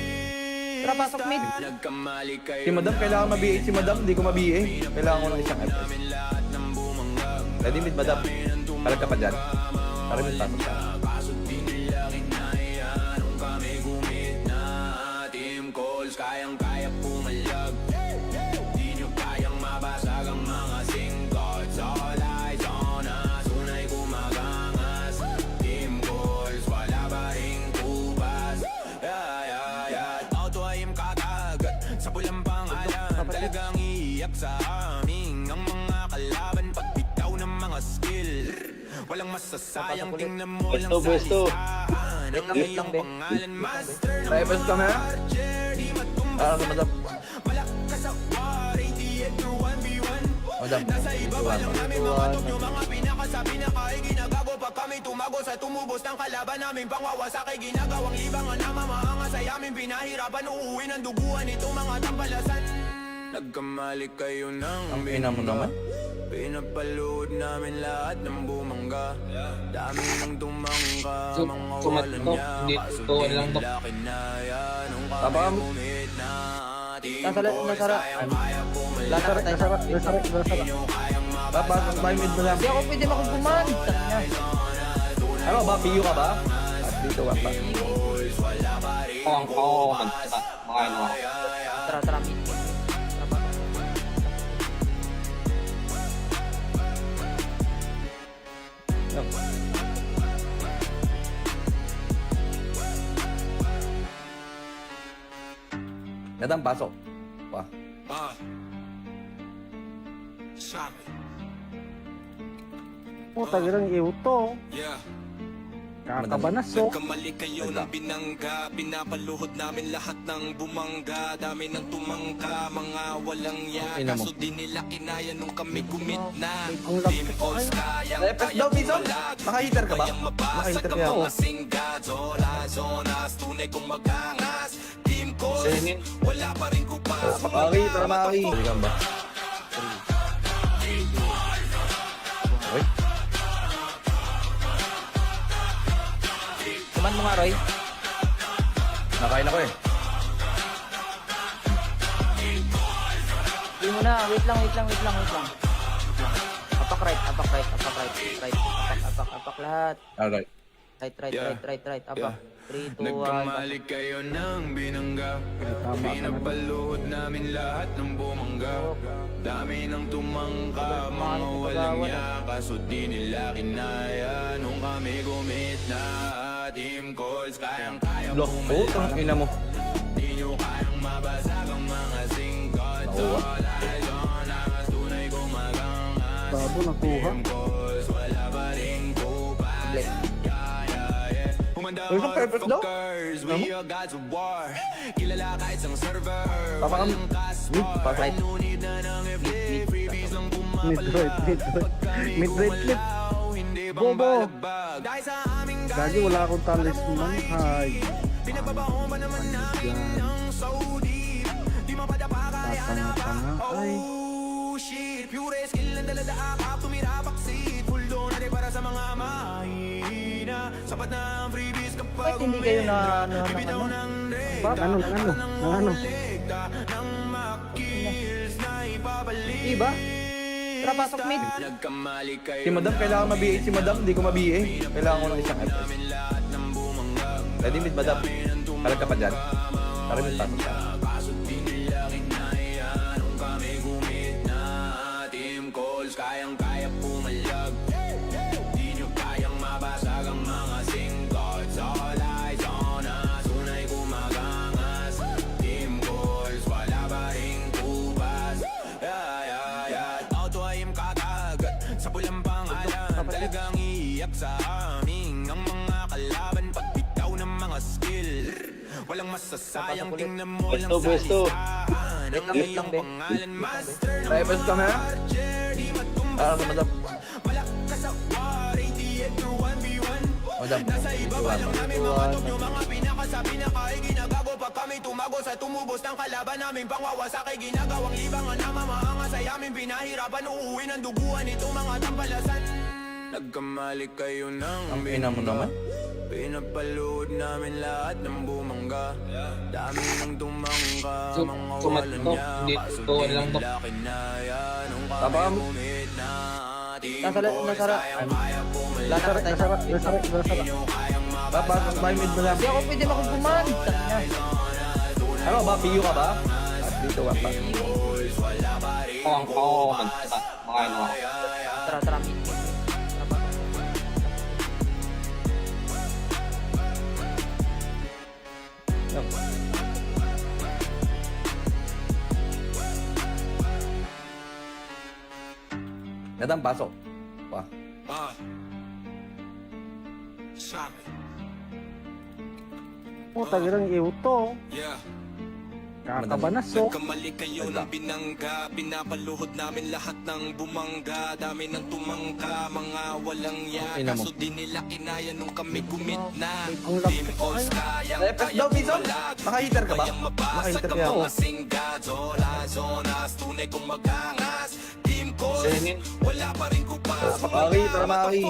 Tara, pasok mid. Nagkamali kayo Si Madam, kailangan ma-BA. Si Madam, hindi ko ma-BA. Kailangan ko ng isang FPS. namin lahat ng bumangag. Ready mid, Madam. Palag ka pa dyan. Para mid, pasok ka. Kaso di nila kinaya nung kami gumit na team calls, kayang-kaya pumalag. Di nyo kayang mabasag ang mga singkots. All eyes on us, unay gumagangas. Team calls, wala ba ring kupas. Auto ayim kakagat sa pulang pangalan. Talagang iiyak sa amin ang mga kalaban pagbitaw ng mga skill. Walang masasayang, tingnan mo lang sa listahan ang Wait iyong lang, Ben. pangalan. Master ng Drivers ka na. Archer, di matumba Para sa Madam. malakas sa war, 88 through 1v1. Madam. Nasa ibaba lang namin mga top nyo, mga pinakasabi na kahit ginagago pa kami tumago sa tumubos ng kalaban namin pangwawasak ay ginagawang libangan na mamaangas ay aming pinahirapan uuwi ng duguan itong mga tampalasan. Nagkamali kayo ng Ang ina mo naman. pinapalood namin lahat ng bumangga. Dami nang tumangga, mga walang niya. Kaso di nila kinaya nung kami Papakam. gumit na team Nasara- calls, nasara- kayang-kaya pumalag. Nasara- Nasara. Papasok tayo mid, Madam. Hindi ako pwede makukuman. Ano ba? PU ka ba? At dito ka pa. Tara, tara, mid. Tara, pasok. Madam, pasok. Wah. Oh, tagilang iuto. Yeah. Kakabanasok. Nagkamali kayo ng binangga, pinapaluhod namin lahat ng bumangga. Dami ng tumangka, mga walang ya. Ina mo. Kaso di nila kinaya nung kami gumit na. Ang lapit Team ko calls, kayo. FPS daw, Bison? Naka-heater ka ba? Kayang mabasag Naka-heater ang kaya ako. mga singad. Zonas, tunay kong magangas. Team calls, wala pa rin kupas. Pakaki, tara Maki. Hindi ka ba? Uy, Kuman mo nga, Roy. nakain ako eh. Hindi mo na. Wait lang. Apak right. Apak lahat. Alright. Right. Apak. 3, 2, 1. Nagkamali kayo ng binangga. Pinapaluhod namin lahat ng bumangga. Dami ng tumangka, mga walang ya. Kaso di nila kinaya nung kami gumit na team calls, kayang-kaya Lock. Oh, tang ina mo. di nyo kayang mabasag ang mga singkots. Nakuha. All eyes on us, tunay gumagangas. Babo nakuha. Calls, wala pa ring kupas. Bless. Humanda Uy, sa purpose daw? motherfuckers, we are gods of war. Kilala ka isang server, Papakam. walang kaspa. Pasok. No need na ng FD, freebies lang Mid-right, mid-right. Mid-right clip. hindi bang Bobo. balagbag. Dahil sa aming Gagi, wala akong talisman. Hay. pinagbabaon pa naman namin ng so deep. Di mapadapa kaya na pa. Tanga-tanga. Ay. Oh shit, pure skill ang dalada akap, tumira baksit. Full donate para sa mga mahina. Sapat na ang freebies kapag Bakit hindi kayo na bibitaw ano? ng Ba, ano? legda ng makills na ipabalik. Diba? Tara, pasok mid. Nagkamali kayo Si Madam, kailangan ma-BA. Si Madam, hindi ko ma-BA. Kailangan ko ng isang FPS. namin lahat ng bumangag. Ready mid, Madam. Palag ka pa dyan. Para mid, pasok ka. Kaso di nila kinaya nung kami gumit na team calls, kayang-kaya pumalag. Di nyo kayang mabasag ang mga singkots. All eyes on us, unay gumagangas. Team calls, Walang masasayang tingnan mo lang Pwesto, pwesto. Wait lang, wait lang, be. Drivers ka na? Para sa madam. Madam, iwan mo. mga pinakasabi na kahit ginagago pag kami tumago sa tumubos ng kalaban namin pangwawasaki ginagawang libangan na mamahanga sa yamin pinahirapan uuwi ng duguan itong mga tampalasan nagkamali kayo ng Ang ina mo naman. pinapalood namin lahat ng bumangga dami ng tumangga mga walang niya kaso di nila kinaya nung kami Tabang. gumit na Papasok tayo mid madam. Hindi ako pwede makagbuman. Ano ba? PU ka ba? At dito wala pa. Makain mo. Tara, tara, meet. Madam, pasok. Pa. Oh, tagilang iuto. Yeah. Kakabanasok. Kamali kayo ng binangga Pinapaluhod namin lahat ng bumangga Dami ng tumangka Mga walang yan Ina mo. Kaso di nila kinaya nung kami gumit na Ang laki Team ko Calls kayo. kayang Repes daw, Bison? Naka-heater ka ba? Kayang mabasag Naka-heater ang kaya ako. mga singga Zola, zonas Tunay kong magangas Team Calls Wala pa rin kupas Maki, tara Maki.